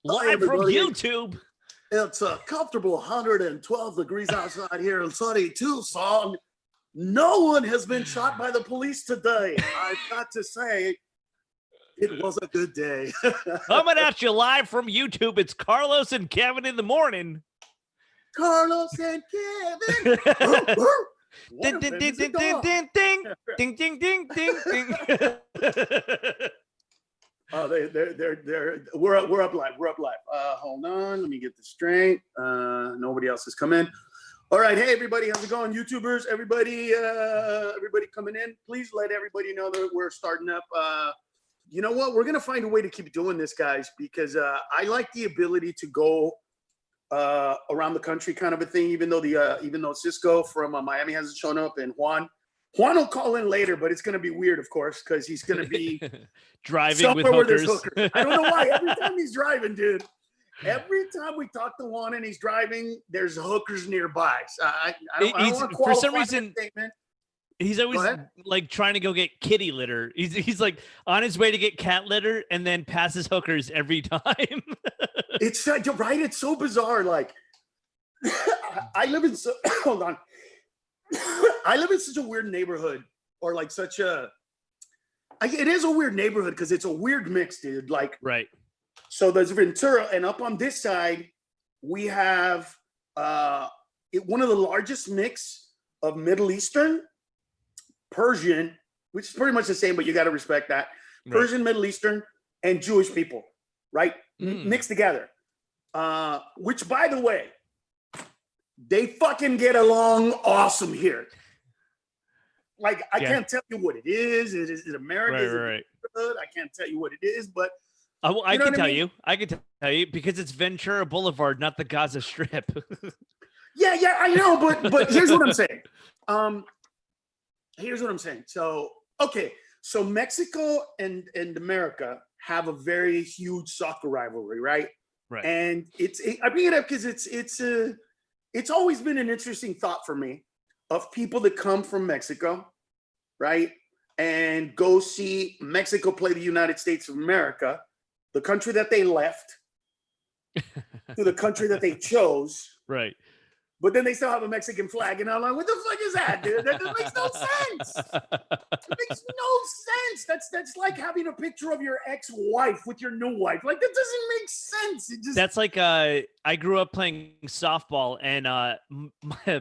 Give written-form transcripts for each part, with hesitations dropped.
Live from everybody. YouTube. It's a comfortable 112 degrees outside here in sunny Tucson. No one has been shot by the police today. I've got to say, it was a good day. Coming at you live from YouTube, it's Carlos and Kevin in the morning. Carlos and Kevin. Ding, ding, ding, ding, ding, ding, ding, ding, ding, ding, ding, ding. Oh, we're up live. We're up live. Hold on, let me get this straight. Nobody else has come in. All right, hey everybody, how's it going, YouTubers? Everybody coming in. Please let everybody know that we're starting up. You know what? We're gonna find a way to keep doing this, guys, because I like the ability to go around the country, kind of a thing. Even though Cisco from Miami hasn't shown up, and Juan will call in later, but it's gonna be weird, of course, because he's gonna be driving with hookers. I don't know why. Every time he's driving, dude. Every time we talk to Juan and he's driving, there's hookers nearby. So I don't want to qualify for some reason. Statement. He's always like trying to go get kitty litter. He's like on his way to get cat litter and then passes hookers every time. It's right. It's so bizarre. Like I live in hold on. I live in such a weird neighborhood, or like such a. It is a weird neighborhood because it's a weird mix, dude. Like right. So there's Ventura, and up on this side we have one of the largest mix of Middle Eastern, Persian, which is pretty much the same, but you got to respect that. Right. Persian, Middle Eastern, and Jewish people, right? Mixed together. Which, by the way, they fucking get along awesome here. Like, I can't tell you what it is. Is it America? Right. I can't tell you what it is, but I can tell you. I can tell you because it's Ventura Boulevard, not the Gaza Strip. yeah, I know, but here's what I'm saying. Here's what I'm saying. So, okay, so Mexico and America have a very huge soccer rivalry, right? Right. And I bring it up because it's always been an interesting thought for me of people that come from Mexico, right, and go see Mexico play the United States of America, the country that they left, to the country that they chose, right. But then they still have a Mexican flag, and I'm like, what the fuck is that, dude? That makes no sense. It makes no sense. That's like having a picture of your ex-wife with your new wife. Like, that doesn't make sense. That's like I grew up playing softball, and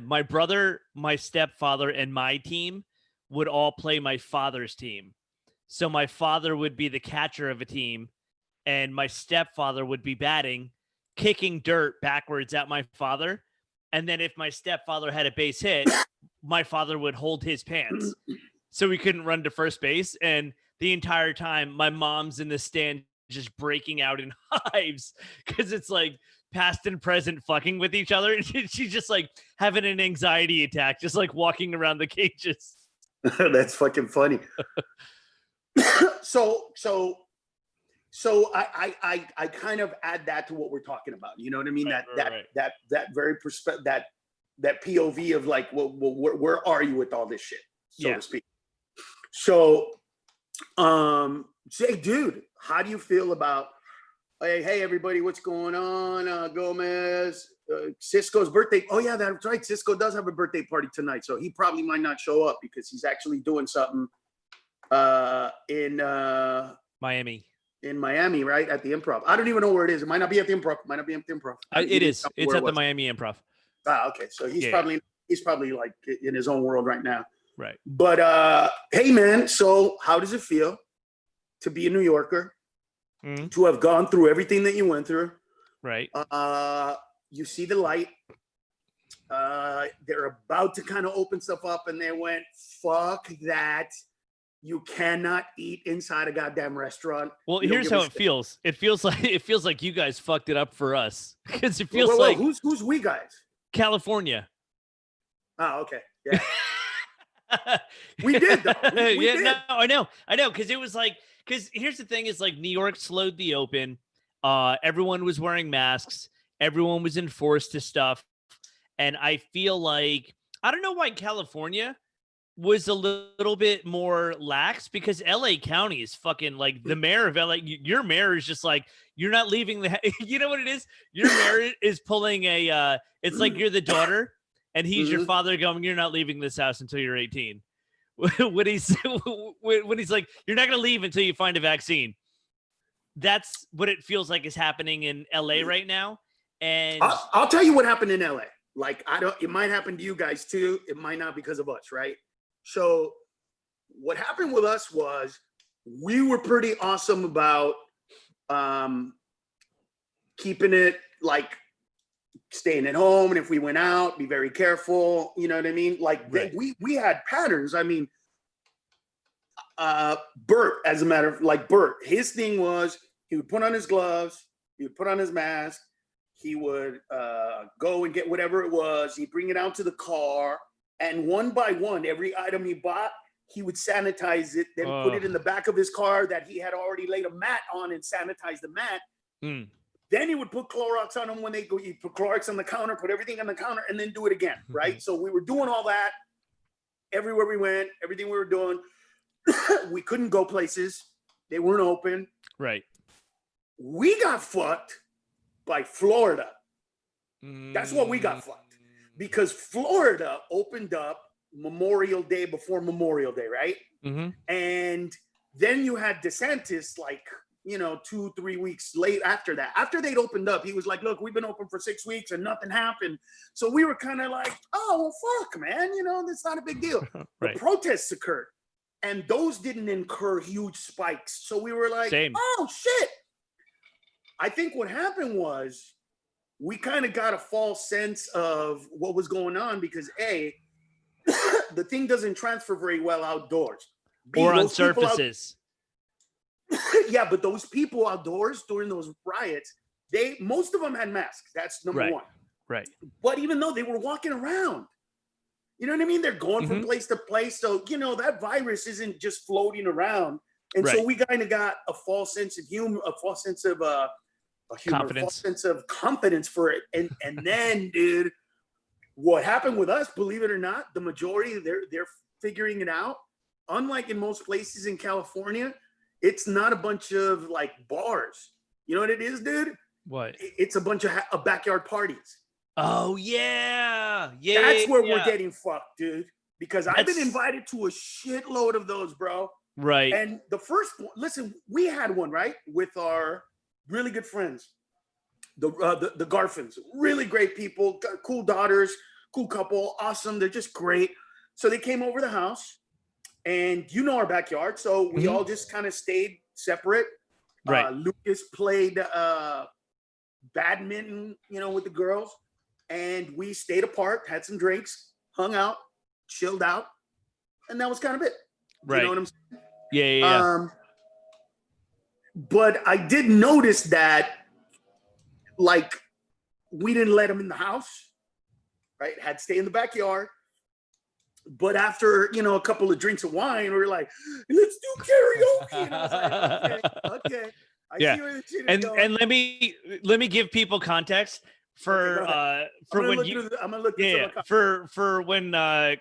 my brother, my stepfather, and my team would all play my father's team. So my father would be the catcher of a team, and my stepfather would be batting, kicking dirt backwards at my father. And then if my stepfather had a base hit, my father would hold his pants so he couldn't run to first base. And the entire time, my mom's in the stand just breaking out in hives because it's like past and present fucking with each other. And she's just like having an anxiety attack, just like walking around the cages. That's fucking funny. So I kind of add that to what we're talking about. You know what I mean? Right, that very perspective, that POV of like, well, where are you with all this shit, so to speak? So, say, dude, how do you feel about? Hey, everybody, what's going on? Gomez, Cisco's birthday. Oh yeah, that's right. Cisco does have a birthday party tonight, so he probably might not show up because he's actually doing something in Miami. In Miami, right? At the Improv. I don't even know where it is. It might not be at the Improv. It is. It's at the Miami Improv. Ah, okay. So he's probably like in his own world right now. Right. But hey, man. So how does it feel to be a New Yorker? To have gone through everything that you went through? Right. You see the light. They're about to kind of open stuff up, and they went, "Fuck that." You cannot eat inside a goddamn restaurant. Well, here's how it feels. It feels like you guys fucked it up for us because it feels like who's we guys? California. Oh, okay, yeah. We did though. We did. No, I know. Because it was like here's the thing: is like New York slowed the open. Everyone was wearing masks. Everyone was enforced to stuff, and I feel like I don't know why California. was a little bit more lax because LA County is fucking like the mayor of LA. Your mayor is just like, you're not leaving the, you know what it is? Your mayor is pulling a, it's like you're the daughter and he's your father going, you're not leaving this house until you're 18. when he's like, you're not going to leave until you find a vaccine. That's what it feels like is happening in LA right now. And I'll tell you what happened in LA. Like, it might happen to you guys too. It might not because of us, right? So what happened with us was we were pretty awesome about keeping it like staying at home. And if we went out, be very careful. You know what I mean? Like we had patterns. I mean, Bert, as a matter of like Bert, his thing was he would put on his gloves, he would put on his mask, he would go and get whatever it was, he'd bring it out to the car, and one by one, every item he bought, he would sanitize it, then put it in the back of his car that he had already laid a mat on and sanitize the mat. Then he would put Clorox on them when they go, he'd put Clorox on the counter, put everything on the counter, and then do it again, right? So we were doing all that everywhere we went, everything we were doing. We couldn't go places. They weren't open. Right. We got fucked by Florida. That's what we got fucked. Because Florida opened up Memorial Day before Memorial Day, right? And then you had DeSantis, like, 2-3 weeks late after that. After they'd opened up, he was like, look, we've been open for 6 weeks and nothing happened. So we were kind of like, oh, well, fuck, man. That's not a big deal. Right. The protests occurred. And those didn't incur huge spikes. So we were like, oh, shit. I think what happened was we kind of got a false sense of what was going on because A, the thing doesn't transfer very well outdoors. B, or on surfaces. Yeah, but those people outdoors during those riots, most of them had masks. That's number one. Right. But even though they were walking around, you know what I mean? They're going from place to place. So, that virus isn't just floating around. And so we kind of got a false sense of humor, a false sense of confidence, false sense of confidence for it. And then, dude, what happened with us, believe it or not, the majority, they're figuring it out. Unlike in most places in California, it's not a bunch of like bars. You know what it is, dude? What? It's a bunch of backyard parties. Oh, yeah. That's where we're getting fucked, dude. Because I've been invited to a shitload of those, bro. Right. And the first one, listen, we had one, right? With our really good friends, the Garfins. Really great people, cool daughters, cool couple, awesome. They're just great. So they came over the house and our backyard. So we all just kind of stayed separate. Right. Lucas played badminton, with the girls. And we stayed apart, had some drinks, hung out, chilled out, and that was kind of it. Right. You know what I'm saying? Yeah. But I did notice that, like, we didn't let them in the house, right? Had to stay in the backyard. But after, a couple of drinks of wine, we were like, let's do karaoke. And I was like, okay. I see where this shit is going. And let me give people context. For when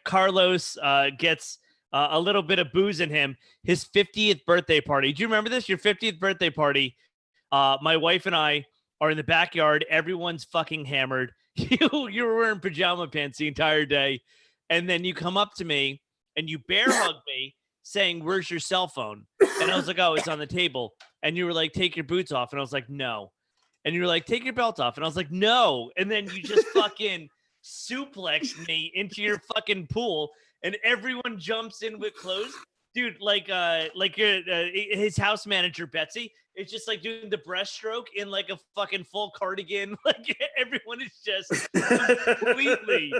Carlos gets a little bit of booze in him, his 50th birthday party. Do you remember this? Your 50th birthday party. My wife and I are in the backyard. Everyone's fucking hammered. You were wearing pajama pants the entire day, and then you come up to me and you bear hug me, saying, "Where's your cell phone?" And I was like, "Oh, it's on the table." And you were like, "Take your boots off," and I was like, "No." And you were like, "Take your belt off." And I was like, "No." And then you just fucking suplexed me into your fucking pool and everyone jumps in with clothes. Dude, like your his house manager, Betsy, is just like doing the breaststroke in like a fucking full cardigan. Like everyone is just completely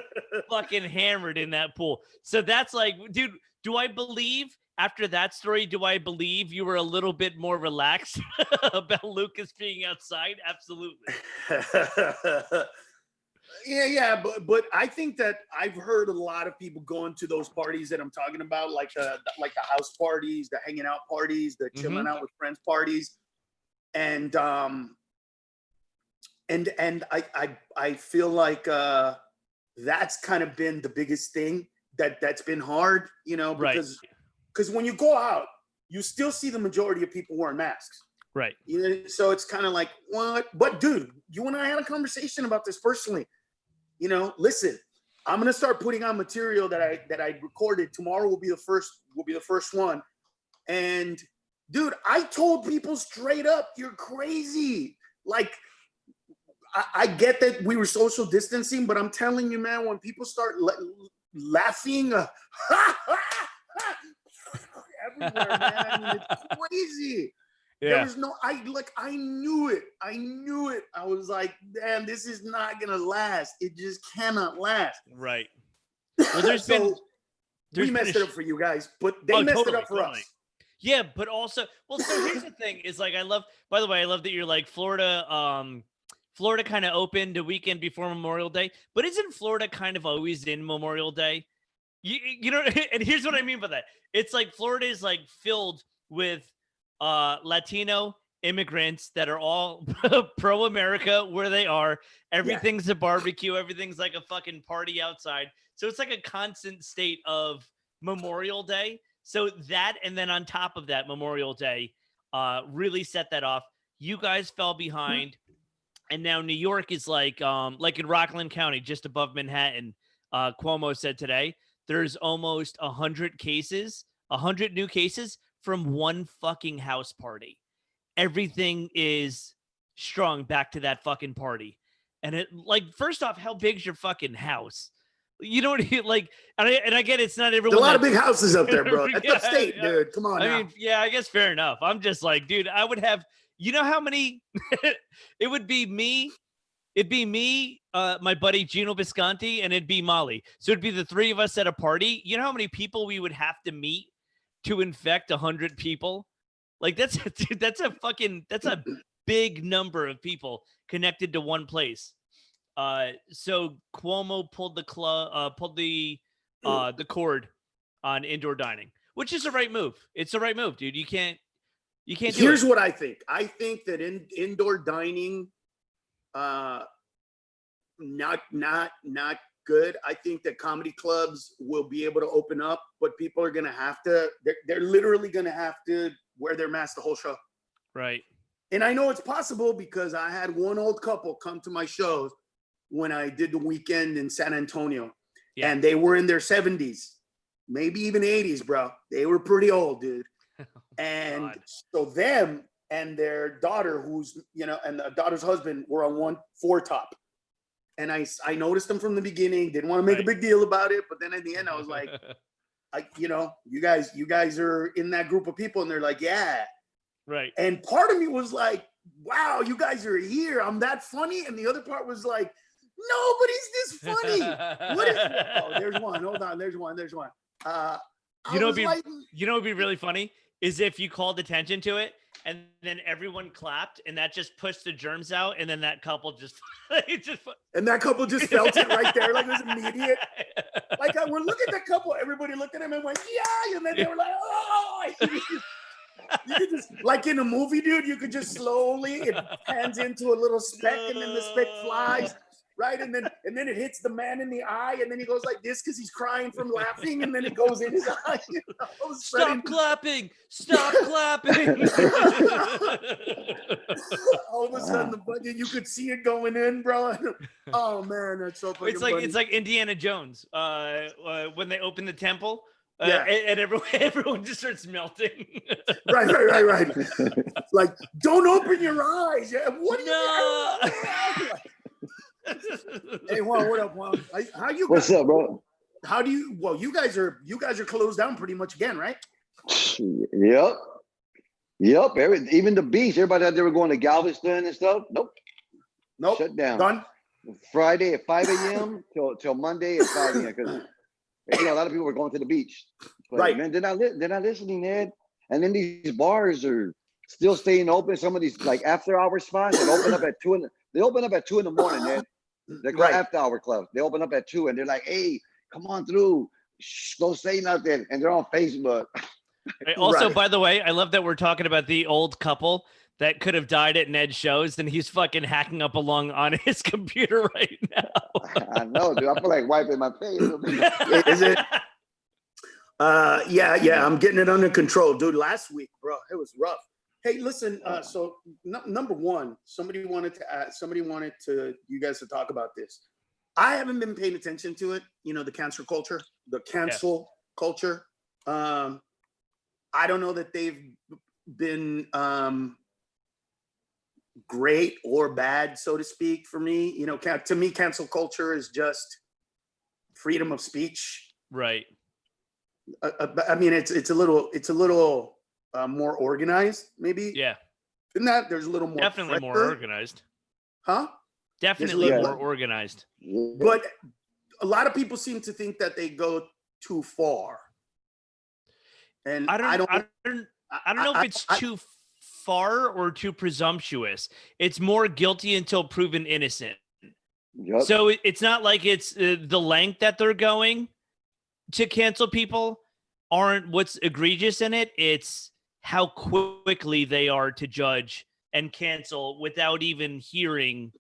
fucking hammered in that pool. So that's like, dude, do I believe after that story, do I believe you were a little bit more relaxed about Lucas being outside? Absolutely. Yeah, but I think that I've heard a lot of people going to those parties that I'm talking about, like the house parties, the hanging out parties, the chilling out with friends parties, and I feel like that's kind of been the biggest thing that's been hard, because when you go out, you still see the majority of people wearing masks. Right. So it's kind of like, what? But dude, you and I had a conversation about this personally. Listen, I'm gonna start putting on material that I recorded. Tomorrow will be the first one. And dude, I told people straight up, you're crazy. Like, I get that we were social distancing, but I'm telling you, man, when people start laughing everywhere, man, I mean, it's crazy. Yeah. There was I knew it. I was like, damn, this is not gonna last. It just cannot last. Right. Well, we messed it up for you guys, but they messed it up for us. Yeah, but also, so here's the thing: is like, by the way, I love that you're like Florida. Florida kind of opened a weekend before Memorial Day, but isn't Florida kind of always in Memorial Day? You know, and here's what I mean by that. It's like Florida is like filled with Latino immigrants that are all pro-America where they are. Everything's a barbecue. Everything's like a fucking party outside. So it's like a constant state of Memorial Day. So that, and then on top of that, Memorial Day really set that off. You guys fell behind. And now New York is like in Rockland County, just above Manhattan. Cuomo said today, there's almost 100 new cases from one fucking house party. Everything is strung back to that fucking party. And it, like, first off, how big's your fucking house? You know what I mean? Like, and I get it's not everyone. There's a lot of big houses up there, bro. That's upstate, dude. Come on. I mean, yeah, I guess fair enough. I'm just like, dude, I would have, you know how many? It would be me. It'd be me, my buddy Gino Visconti, and it'd be Molly. So it'd be the three of us at a party. You know how many people we would have to meet to infect 100 people? Like that's a big number of people connected to one place. So Cuomo pulled the cord on indoor dining, which is the right move. It's the right move, dude. You can't do Here's it. what I think. I think that indoor dining, not good. I think that comedy clubs will be able to open up, but people are gonna have to. They're literally gonna have to wear their mask the whole show. Right. And I know it's possible because I had one old couple come to my shows when I did the weekend in San Antonio, and they were in their 70s, maybe even 80s, bro. They were pretty old, dude. And so them and their daughter, and the daughter's husband were on one 4-top. And I noticed them from the beginning, didn't want to make a big deal about it. But then at the end, I was like, you guys are in that group of people. And they're like, yeah. Right. And part of me was like, wow, you guys are here. I'm that funny. And the other part was like, nobody's this funny. What is it? Oh, there's one. Hold on. There's one. You know what'd be really funny is if you called attention to it and then everyone clapped and that just pushed the germs out and then that couple just and that couple just felt it right there, like it was immediate. Like we're looking at that couple, everybody looked at him and went, yeah, and then they were like, oh. You could just, like in a movie, dude, you could just slowly, it pans into a little speck and then the speck flies. Right, and then it hits the man in the eye, and then he goes like this because he's crying from laughing, and then it goes in his eye. Stop clapping! Stop clapping! All of a sudden, you could see it going in, bro. Oh man, that's so fucking funny. It's like Indiana Jones when they open the temple. And everyone just starts melting. Right. Like, don't open your eyes. Yeah, what do you? Hey Juan, what up, Juan? How you? What's up, bro? How do you? Well, you guys are closed down pretty much again, right? Yep. Even the beach. Everybody out there were going to Galveston and stuff. Nope. Shut down. Done. Friday at 5 a.m. till Monday at 5 a.m. because a lot of people were going to the beach. But, right. Man, they're not listening, Ed. And then these bars are still staying open. Some of these like after hour spots that open up at 2 They open up at 2 in the morning, man. They're called after hour clubs. They open up at 2 and they're like, hey, come on through. Shh, don't say nothing. And they're on Facebook. Also, by the way, I love that we're talking about the old couple that could have died at Ned's shows, and he's fucking hacking up along on his computer right now. I know, dude. I feel like wiping my face. Is it? Yeah. I'm getting it under control, dude. Last week, bro, it was rough. Hey, listen. So number one, somebody wanted you guys to talk about this. I haven't been paying attention to it. You know, the cancel culture. I don't know that they've been great or bad, so to speak, for me. You know, to me, cancel culture is just freedom of speech. Right. I mean, it's a little more organized, maybe. Yeah. Isn't that? There's a little more. Definitely pressure. more organized. Huh? Definitely more organized. But a lot of people seem to think that they go too far. And I don't know if it's too far or too presumptuous. It's more guilty until proven innocent. Yep. So it's not like it's the length that they're going to cancel people aren't what's egregious in it. It's how quickly they are to judge and cancel without even hearing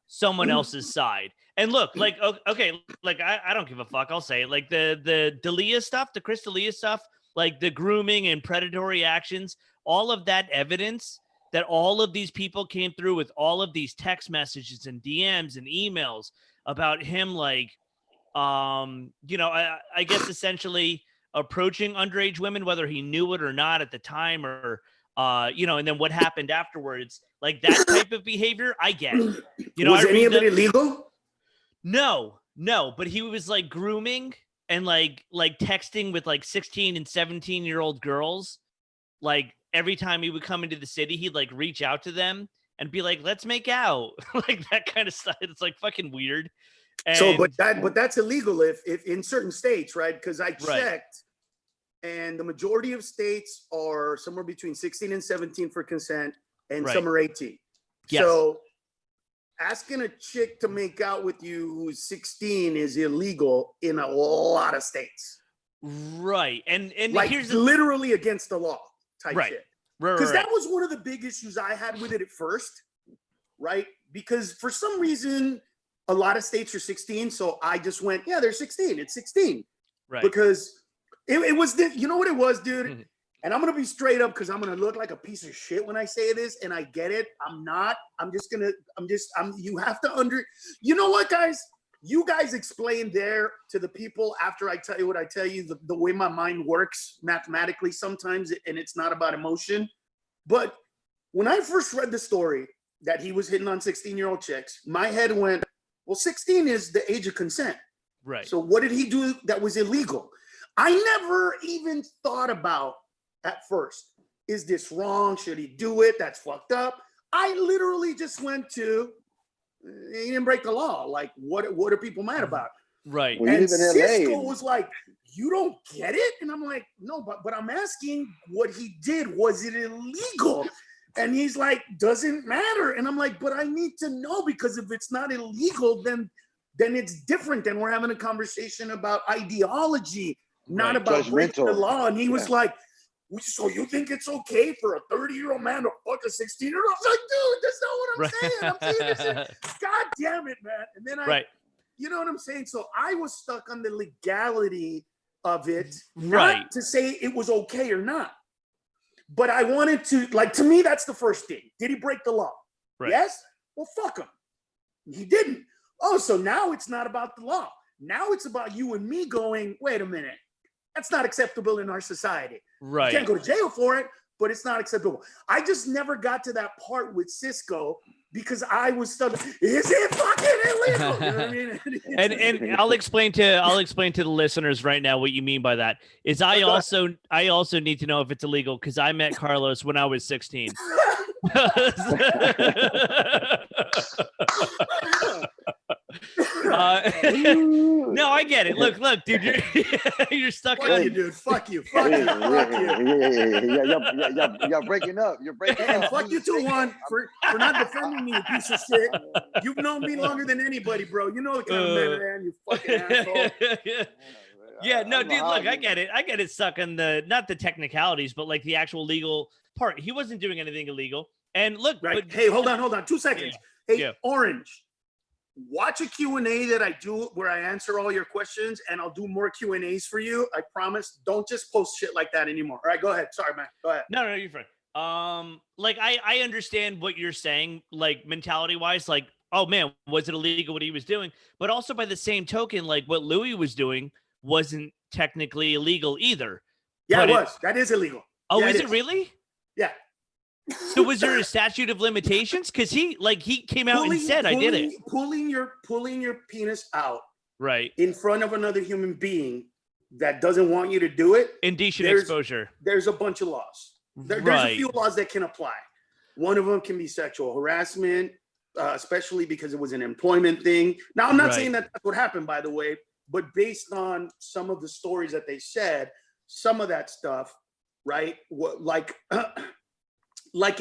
someone else's side. And look, like, okay, like I don't give a fuck. I'll say it. Like the D'Elia stuff, the Chris D'Elia stuff, like the grooming and predatory actions, all of that evidence that all of these people came through with all of these text messages and DMs and emails about him, like, you know, I guess essentially approaching underage women, whether he knew it or not at the time, or, you know, and then what happened afterwards, like that type of behavior, I get. You know, was any of it illegal? No, but he was like grooming and like texting with like 16 and 17-year-old girls. Like every time he would come into the city, he'd like reach out to them and be like, let's make out. Like that kind of stuff. It's like fucking weird. And, so, but that's illegal if in certain states, right? Because I checked, and the majority of states are somewhere between 16 and 17 for consent, and some are 18. Yes. So asking a chick to make out with you who's 16 is illegal in a lot of states. Right. And like here's literally against the law type shit. Because that was one of the big issues I had with it at first, right? Because for some reason, a lot of states are 16. So I just went, yeah, they're 16. It's 16. Right. Because it was, you know what it was, dude? Mm-hmm. And I'm going to be straight up because I'm going to look like a piece of shit when I say this. And I get it. I'm not. You have to you know what, guys? You guys explain there to the people after I tell you what I tell you, the way my mind works mathematically sometimes, and it's not about emotion. But when I first read the story that he was hitting on 16-year-old chicks, my head went, well, 16 is the age of consent. Right. So what did he do that was illegal? I never even thought about at first, is this wrong? Should he do it? That's fucked up. I literally just went to, he didn't break the law. Like, what are people mad about? Right. Well, and Cisco was like, you don't get it? And I'm like, no, but I'm asking what he did. Was it illegal? And he's like, doesn't matter. And I'm like, but I need to know, because if it's not illegal, then it's different. Then we're having a conversation about ideology, not about breaking the law. And he was like, so you think it's okay for a 30-year-old man to fuck a 16-year-old? I was like, dude, that's not what I'm saying. I'm saying this. God damn it, man. And then you know what I'm saying? So I was stuck on the legality of it, not to say it was okay or not. But I wanted to, like, to me, that's the first thing. Did he break the law? Right. Yes? Well, fuck him. He didn't. Oh, so now it's not about the law. Now it's about you and me going, wait a minute. That's not acceptable in our society. Right. You can't go to jail for it, but it's not acceptable. I just never got to that part with Cisco because I was stuck. Is it fucking illegal? You know what I mean? and I'll explain to the listeners right now what you mean by that. Is I also need to know if it's illegal because I met Carlos when I was 16. No, I get it. Look, dude, you're stuck on you, dude. Fuck you. Fuck you. You're breaking up. You're breaking up. And fuck you too, Juan, for not defending me, you piece of shit. You've known me longer than anybody, bro. You know the kind of man I am, you fucking asshole. Yeah, no, dude, look, I get it. I get it stuck on not the technicalities, but like the actual legal part. He wasn't doing anything illegal. And look, Right. but, Hey, hold on. 2 seconds. Hey, Yeah. Orange, watch a Q&A that I do where I answer all your questions, and I'll do more Q&As for you. I promise. Don't just post shit like that anymore. All right, go ahead. Sorry, man. Go ahead. No, you're fine. Like I understand what you're saying, like mentality wise, like, oh man, was it illegal what he was doing? But also by the same token, like what Louis was doing wasn't technically illegal either. Yeah, But it was. That is illegal. Oh, Yeah, is it really? Yeah. So was there a statute of limitations? Because he came out and said I did it. Pulling your penis out Right. in front of another human being that doesn't want you to do it. Indecent exposure. There's a bunch of laws. There's a few laws that can apply. One of them can be sexual harassment, especially because it was an employment thing. Now, I'm not saying that that's what happened, by the way, but based on some of the stories that they said, some of that stuff, right? Like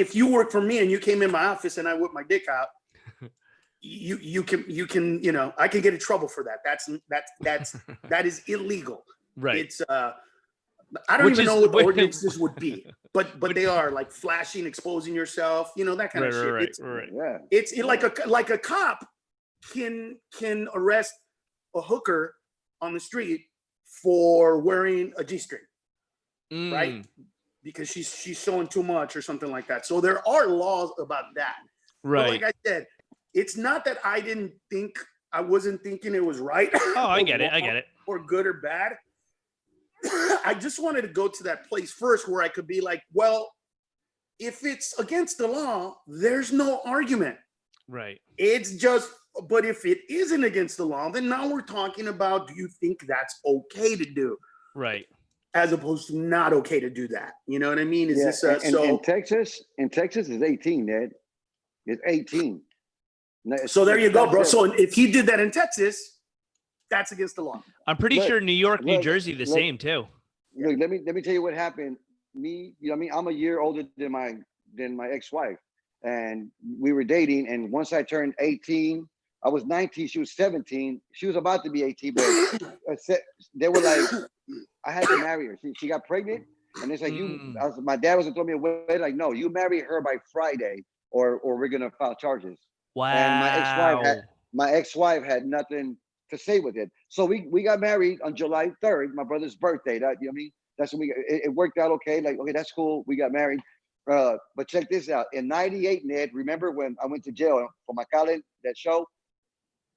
if you work for me and you came in my office and I whipped my dick out, you can, you know, I can get in trouble for that. That is illegal. Right. It's I don't even know what the ordinances would be, but they are like flashing, exposing yourself, you know, that kind of shit. Right. It's like a cop can arrest a hooker on the street for wearing a G-string, right? Because she's showing too much or something like that. So there are laws about that. Right. But like I said, it's not that I wasn't thinking it was right. Oh, I get it. Or good or bad. I just wanted to go to that place first where I could be like, well, if it's against the law, there's no argument. Right. It's just, but if it isn't against the law, then now we're talking about, do you think that's okay to do? Right. As opposed to not okay to do that. You know what I mean? Is this so in Texas is 18, Ned. It's 18. So there you go, bro. So if he did that in Texas, that's against the law. I'm pretty sure New York, New Jersey, the same too. Look, let me tell you what happened. Me, you know, what I mean, I'm a year older than my ex-wife, and we were dating. And once I turned 18, I was 19. She was 17. She was about to be 18, but they were like, I had to marry her. She got pregnant, and it's like my dad was gonna throw me away. Like, no, you marry her by Friday, or we're gonna file charges. Wow. And my ex-wife had nothing to say with it. So we got married on July 3rd, my brother's birthday. That, you know what I mean? That's when it worked out okay. Like, okay, that's cool. We got married. But check this out. In 98, Ned, remember when I went to jail for my college, that show?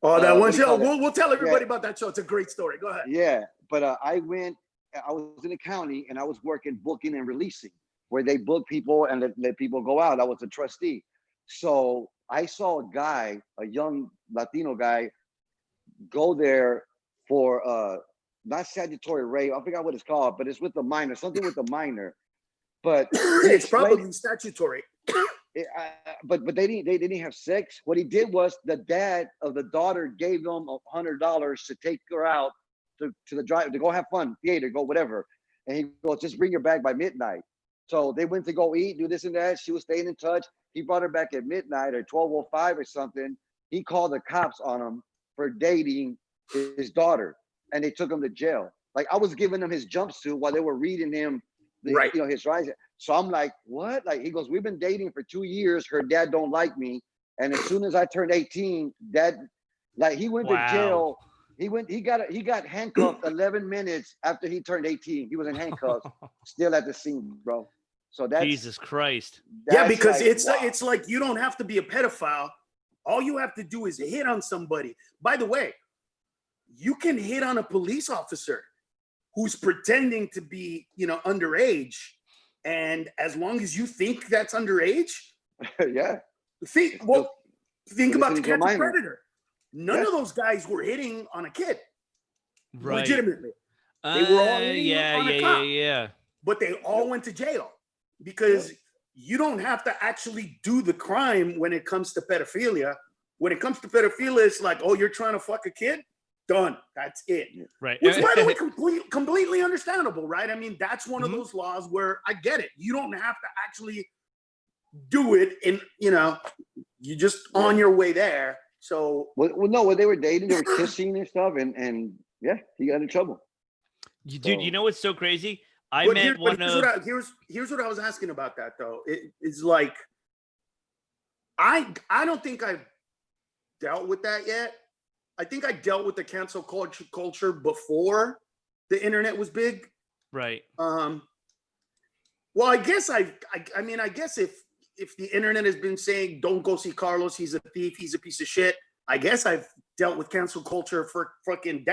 Oh, that one show. We'll tell everybody about that show. It's a great story. Go ahead. Yeah. But I was in the county and I was working booking and releasing, where they book people and let people go out. I was a trustee. So I saw a young Latino guy, go there for not statutory rape. I forgot what it's called, but it's with the minor, something with the minor. But it's probably statutory. But they didn't have sex. What he did was the dad of the daughter gave them $100 to take her out to the drive, to go have fun, theater, go whatever. And he goes, just bring her back by midnight. So they went to go eat, do this and that. She was staying in touch. He brought her back at midnight or 12:05 or something. He called the cops on him for dating his daughter, and they took him to jail. Like, I was giving him his jumpsuit while they were reading him, right, you know, his rights. So I'm like, what? Like, he goes, we've been dating for 2 years. Her dad don't like me, and as soon as I turned 18, dad, like, he went to jail. He got handcuffed 11 minutes after he turned 18. He was in handcuffs, still at the scene, bro. So that's Jesus Christ. Yeah, because like, it's like you don't have to be a pedophile. All you have to do is hit on somebody. By the way, you can hit on a police officer who's pretending to be, you know, underage. And as long as you think that's underage, think about the Catch a Predator. None of those guys were hitting on a kid. Right. Legitimately. They were all hitting on a cop. But they all went to jail because you don't have to actually do the crime when it comes to pedophilia. When it comes to pedophilia, it's like, oh, you're trying to fuck a kid? Done. That's it. Right. Which, by the way, completely understandable, right? I mean, that's one of those laws where I get it. You don't have to actually do it, and, you know, you just on your way there. So, well, no, when they were dating, they were kissing and stuff, and yeah, he got in trouble. Dude, you know what's so crazy? Here's what I was asking about that, though. It's like, I don't think I've dealt with that yet. I think I dealt with the cancel culture before the internet was big. Right. Well, I guess I mean, I guess if the internet has been saying don't go see Carlos, he's a thief, he's a piece of shit, I guess I've dealt with cancel culture for fucking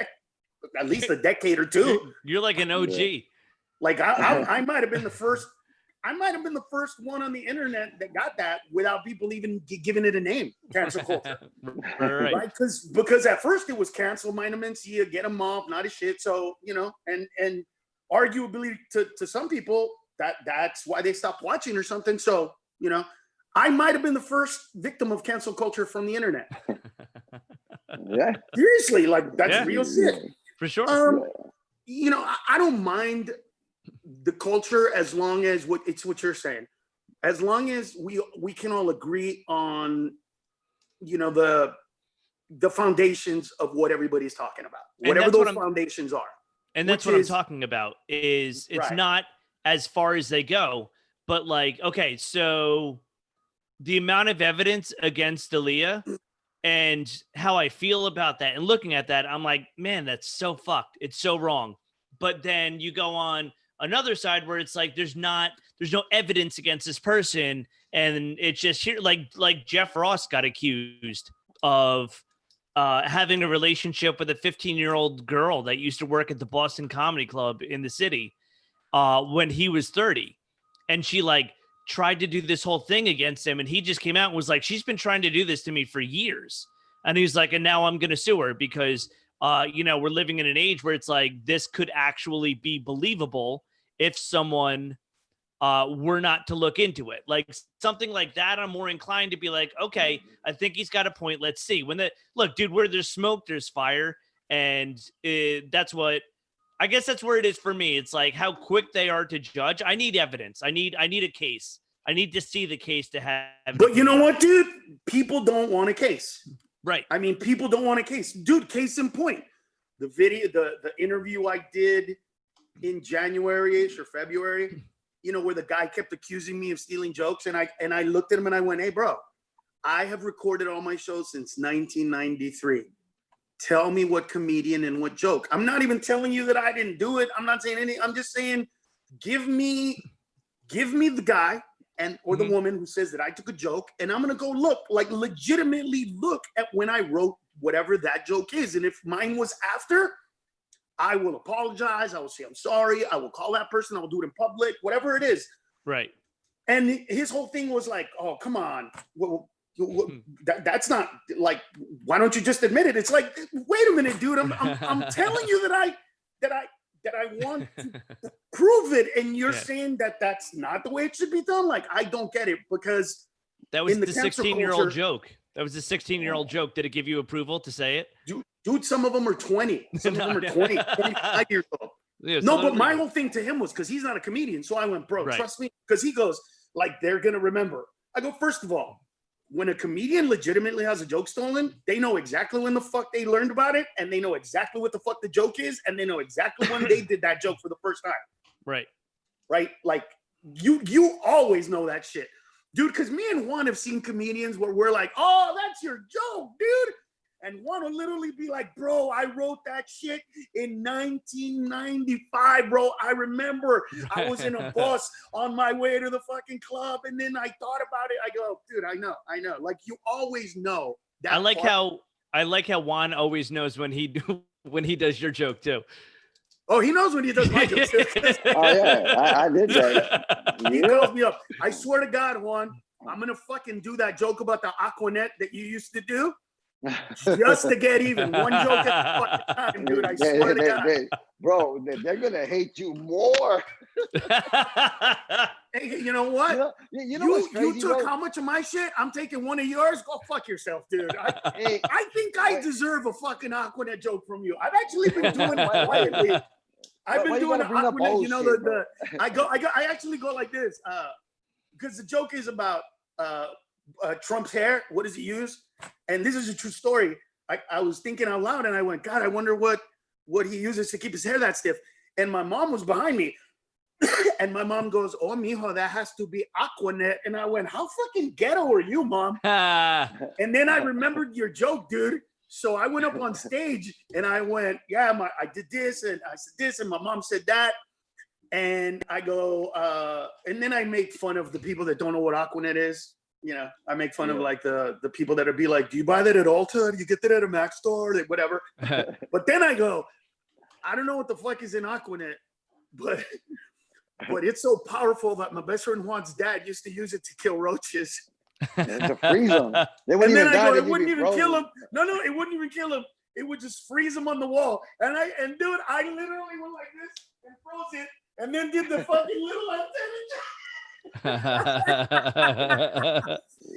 at least a decade or two. You're like an OG. Yeah. Like I might have been the first. I might have been the first one on the internet that got that without people even giving it a name. Cancel culture, right? Because at first it was cancel Mencia, get him off, not a shit. So and arguably to some people that's why they stopped watching or something. So I might have been the first victim of cancel culture from the internet. Yeah, Seriously, like that's real shit for sure. I don't mind the culture as long as what you're saying, as long as we can all agree on the foundations of what everybody's talking about, whatever those foundations are. And that's what I'm talking about. Is it's not as far as they go, but like, okay, so the amount of evidence against Aaliyah and how I feel about that and looking at that, I'm like, man, that's so fucked. It's so wrong. But then you go on another side where it's like there's no evidence against this person, and it's just here like Jeff Ross got accused of having a relationship with a 15-year-old girl that used to work at the Boston Comedy Club in the city when he was 30, and she like tried to do this whole thing against him, and he just came out and was like, she's been trying to do this to me for years, and he's like, and now I'm gonna sue her because we're living in an age where it's like this could actually be believable if someone were not to look into it. Like something like that, I'm more inclined to be like, okay, I think he's got a point. Let's see. Look, dude, where there's smoke, there's fire. And that's where it is for me. It's like how quick they are to judge. I need evidence. I need a case. I need to see the case to have. But you know what, dude? People don't want a case. Right. I mean, people don't want a case. Dude, case in point. The video, the interview I did in January-ish or February, where the guy kept accusing me of stealing jokes. And I looked at him and I went, hey, bro, I have recorded all my shows since 1993. Tell me what comedian and what joke. I'm not even telling you that I didn't do it. I'm not saying anything. I'm just saying, give me the guy or the woman who says that I took a joke, and I'm going to go legitimately look at when I wrote whatever that joke is. And if mine was after, I will apologize. I will say, I'm sorry. I will call that person. I will do it in public, whatever it is. Right. And his whole thing was like, oh, come on. Well, that's not like, why don't you just admit it? It's like, wait a minute, dude. I'm telling you that I want to prove it, and you're saying that that's not the way it should be done. Like, I don't get it, because that was the 16-year-old joke. That was a 16-year-old joke. Did it give you approval to say it? Dude, some of them are 20. Some of them are 20, 25 years old. Yeah, no, but my whole thing to him was, because he's not a comedian. So I went, bro, trust me. Because he goes, like, they're going to remember. I go, first of all, when a comedian legitimately has a joke stolen, they know exactly when the fuck they learned about it, and they know exactly what the fuck the joke is, and they know exactly when they did that joke for the first time. Right. Right? Like, you always know that shit. Dude, because me and Juan have seen comedians where we're like, oh, that's your joke, dude. And Juan will literally be like, bro, I wrote that shit in 1995, bro. I remember I was in a bus on my way to the fucking club, and then I thought about it. I go, dude, I know. Like, you always know that. I like how Juan always knows when he does your joke too. Oh, he knows when he does my joke. Oh yeah, I did that. He calls me up. I swear to God, Juan, I'm gonna fucking do that joke about the Aquanet that you used to do. Just to get even. One joke at a fucking time, dude. I swear to God. Bro, they're going to hate you more. Hey, you know what? You took how much of my shit? I'm taking one of yours? Go fuck yourself, dude. I think I deserve a fucking Aquanet joke from you. I've actually been doing it quietly. I've been doing Aquanet, I actually go like this. Because the joke is about Trump's hair. What does he use? And this is a true story. I was thinking out loud, and I went, God, I wonder what he uses to keep his hair that stiff. And my mom was behind me. And my mom goes, "Oh, mijo, that has to be Aquanet." And I went, "How fucking ghetto are you, mom?" And then I remembered your joke, dude. So I went up on stage and I went, "Yeah, I did this and I said this and my mom said that." And I go, and then I make fun of the people that don't know what Aquanet is. You know, I make fun of like the people that would be like, "Do you buy that at Ulta? Do you get that at a Mac store?" Like, whatever. But then I go, "I don't know what the fuck is in Aquanet, but it's so powerful that my best friend Juan's dad used to use it to kill roaches." To freeze them. They And wouldn't then even I die. go, They'd "It be wouldn't even kill frozen. him. No, it wouldn't even kill him. It would just freeze him on the wall." And dude, I literally went like this and froze it, and then did the fucking little antenna.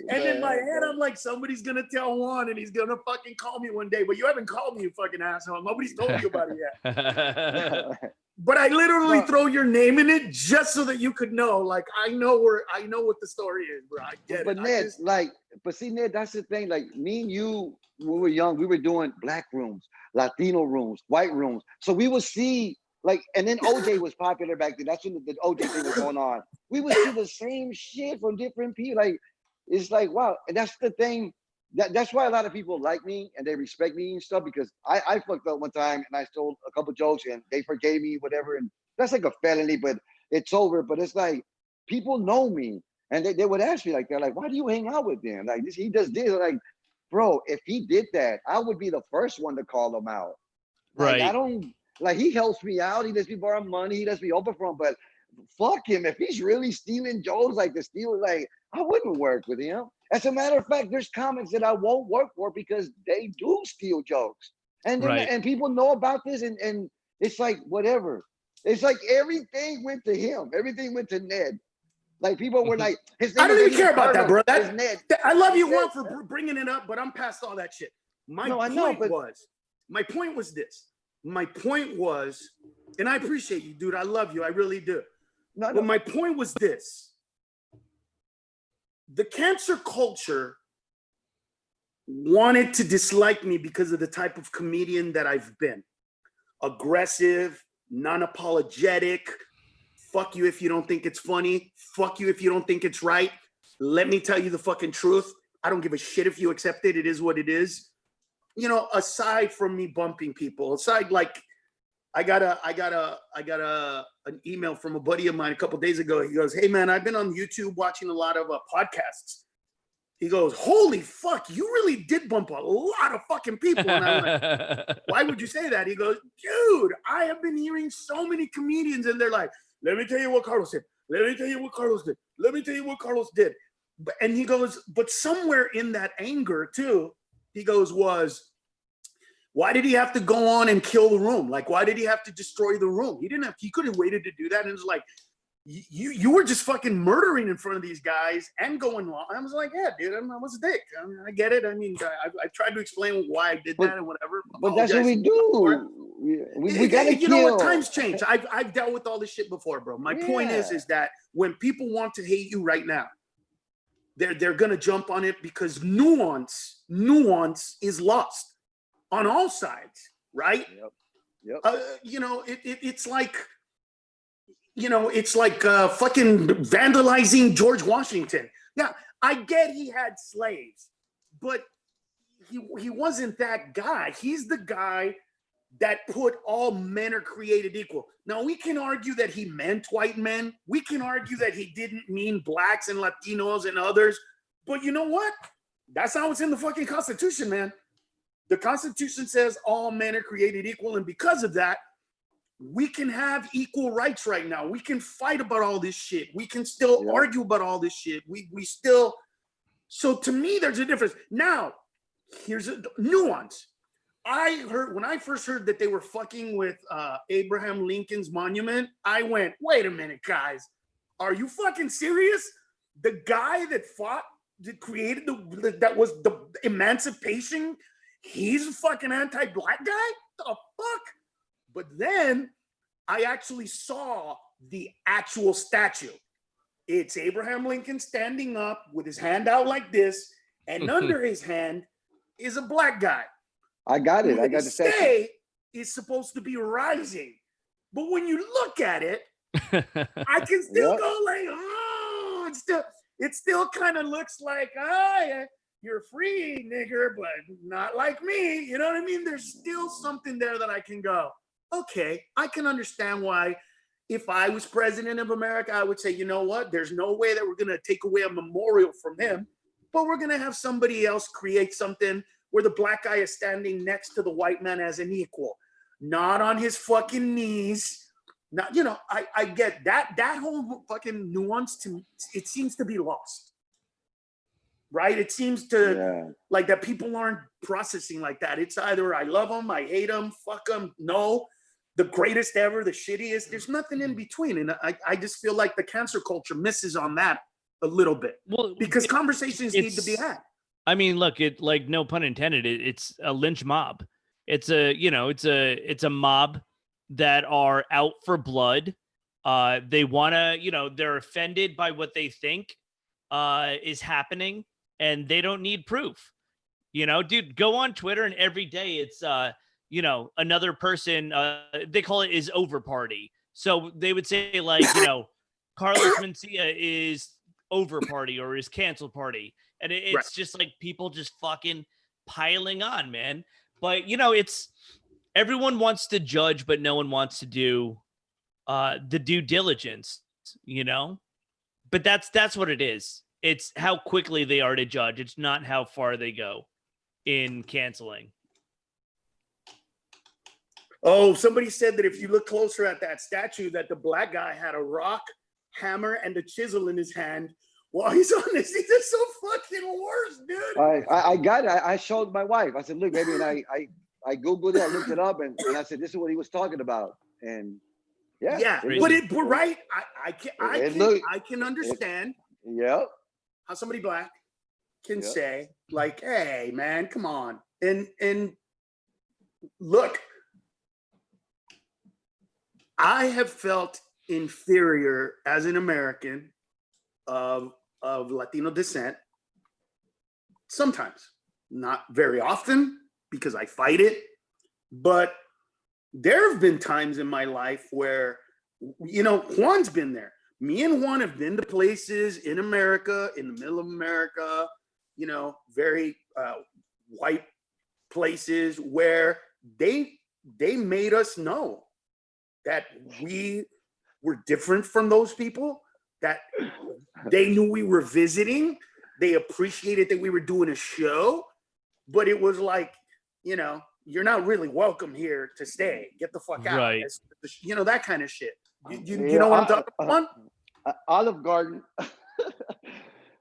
And in my head, I'm like, somebody's gonna tell Juan, and he's gonna fucking call me one day. But you haven't called me, you fucking asshole. Nobody's told you about it yet. But I literally throw your name in it just so that you could know. Like, I know what the story is, bro. I get But it. Ned, but see, Ned, that's the thing. Like me and you, when we were young, we were doing black rooms, Latino rooms, white rooms. So we would see like, and then OJ was popular back then. That's when the OJ thing was going on. We would see the same shit from different people. Like, it's like, wow. And that's the thing. That's why a lot of people like me and they respect me and stuff, because I fucked up one time and I stole a couple jokes and they forgave me, whatever. And that's like a felony, but it's over. But it's like, people know me. And they would ask me like, they're like, "Why do you hang out with him? Like this, he does this." Like, bro, if he did that, I would be the first one to call him out. Like, Right. I don't, like, he helps me out. He lets me borrow money. He lets me open for him. But fuck him. If he's really stealing jokes, like the stealer, like, I wouldn't work with him. As a matter of fact, there's comics that I won't work for because they do steal jokes. And then, Right. and people know about this, and it's like, whatever. It's like everything went to him. Everything went to Ned. Like, people were like, his name I don't is even care about that, bro. It's Ned. I love you, Juan, for bringing it up, but I'm past all that shit. My point was this. My point was, and I appreciate you, dude. I love you. I really do. But my point was this. The cancer culture wanted to dislike me because of the type of comedian that I've been. Aggressive, non-apologetic. Fuck you if you don't think it's funny. Fuck you if you don't think it's right. Let me tell you the fucking truth. I don't give a shit if you accept it. It is what it is. You know, aside from me bumping people, aside, like, I got an email from a buddy of mine a couple of days ago. He goes, "Hey man, I've been on YouTube watching a lot of podcasts." He goes, "Holy fuck, you really did bump a lot of fucking people." And I went, "Why would you say that?" He goes, "Dude, I have been hearing so many comedians and they're like, 'Let me tell you what Carlos did. Let me tell you what Carlos did. Let me tell you what Carlos did.'" And he goes, but somewhere in that anger too, he goes, was, why did he have to go on and kill the room? Like, why did he have to destroy the room? He could have waited to do that. And it's like, you were just fucking murdering in front of these guys and going long. I was like, yeah, dude, I was a dick. I get it. I mean, I tried to explain why I did that and whatever. But that's what we do. We gotta kill. You know what? Times change. I've dealt with all this shit before, bro. My point is that when people want to hate you right now, they're gonna jump on it because nuance is lost on all sides, right? Yep. You know, it's like, you know, it's like fucking vandalizing George Washington. Yeah, I get he had slaves, but he wasn't that guy. He's the guy that put all men are created equal. Now, we can argue that he meant white men. We can argue that he didn't mean blacks and Latinos and others. But you know what? That's how it's in the fucking Constitution, man. The Constitution says all men are created equal. And because of that, we can have equal rights right now. We can fight about all this shit. We can still argue about all this shit. We still, so to me, there's a difference. Now, here's a nuance. When I first heard that they were fucking with Abraham Lincoln's monument, I went, wait a minute, guys. Are you fucking serious? The guy that created that was the emancipation, he's a fucking anti-black guy? The fuck? But then I actually saw the actual statue. It's Abraham Lincoln standing up with his hand out like this, and under his hand is a black guy. I got it. I got the statue. Is supposed to be rising. But when you look at it, I can still Yep. go like, oh, it still kind of looks like, oh, you're free, nigger, but not like me. You know what I mean? There's still something there that I can go, okay, I can understand why. If I was president of America, I would say, you know what? There's no way that we're going to take away a memorial from him, but we're going to have somebody else create something where the black guy is standing next to the white man as an equal, not on his fucking knees. Not, you know, I get that whole fucking nuance to me, it seems to be lost. Right? It seems to like that people aren't processing like that. It's either I love them, I hate them, fuck them, no, the greatest ever, the shittiest. There's nothing in between. And I just feel like the cancer culture misses on that a little bit. Well, because conversations need to be had. I mean, look, it like no pun intended. It's a lynch mob. It's a mob that are out for blood. They want to, they're offended by what they think is happening, and they don't need proof. Dude, go on Twitter and every day it's another person, they call it is over party. So they would say like, Carlos Mencia is over party or is canceled party. And it's right. Just like people just fucking piling on, man. But it's everyone wants to judge, but no one wants to do the due diligence, but that's what it is. It's how quickly they are to judge. It's not how far they go in canceling. Oh, somebody said that if you look closer at that statue, that the black guy had a rock, hammer, and a chisel in his hand while he's on this. He's just so fucking worse, dude. I got it. I showed my wife. I said, look, baby, and I Googled it, I looked it up, and I said, this is what he was talking about. And yeah. But right. I can understand. Yeah. How somebody black can say, like, hey, man, come on. And look, I have felt inferior as an American of Latino descent. Sometimes, not very often, because I fight it. But there have been times in my life where, Juan's been there. Me and Juan have been to places in America, in the middle of America, very white places where they made us know that we were different from those people, that they knew we were visiting. They appreciated that we were doing a show, but it was like, you're not really welcome here to stay. Get the fuck out. Right. That kind of shit. You know what I'm talking about? Olive Garden.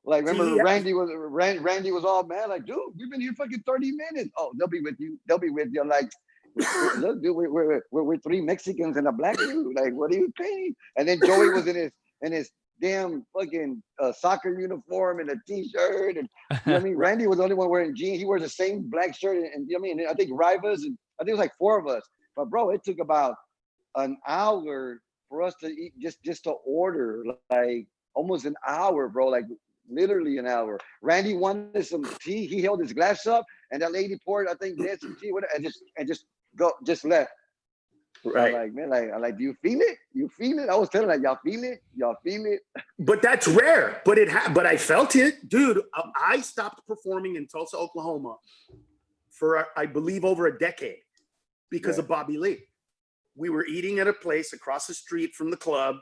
Like, remember, Randy was all mad, like, dude, we've been here fucking 30 minutes. Oh, they'll be with you. I'm like, look, dude, we're three Mexicans and a black dude. Like, what are you paying? And then Joey was in his damn fucking soccer uniform and a t-shirt, and I mean, Randy was the only one wearing jeans. He wears the same black shirt, and I think Rivas, and I think it was like 4 of us. But bro, it took about an hour for us to eat, just to order, like almost an hour, bro. Like literally an hour. Randy wanted some tea. He held his glass up, and that lady poured, I think, they had some tea, whatever, and just left. Right. I'm like, do you feel it? You feel it? I was telling, like, y'all feel it? Y'all feel it? But that's rare. But but I felt it, dude. I stopped performing in Tulsa, Oklahoma, for I believe over a decade because of Bobby Lee. We were eating at a place across the street from the club,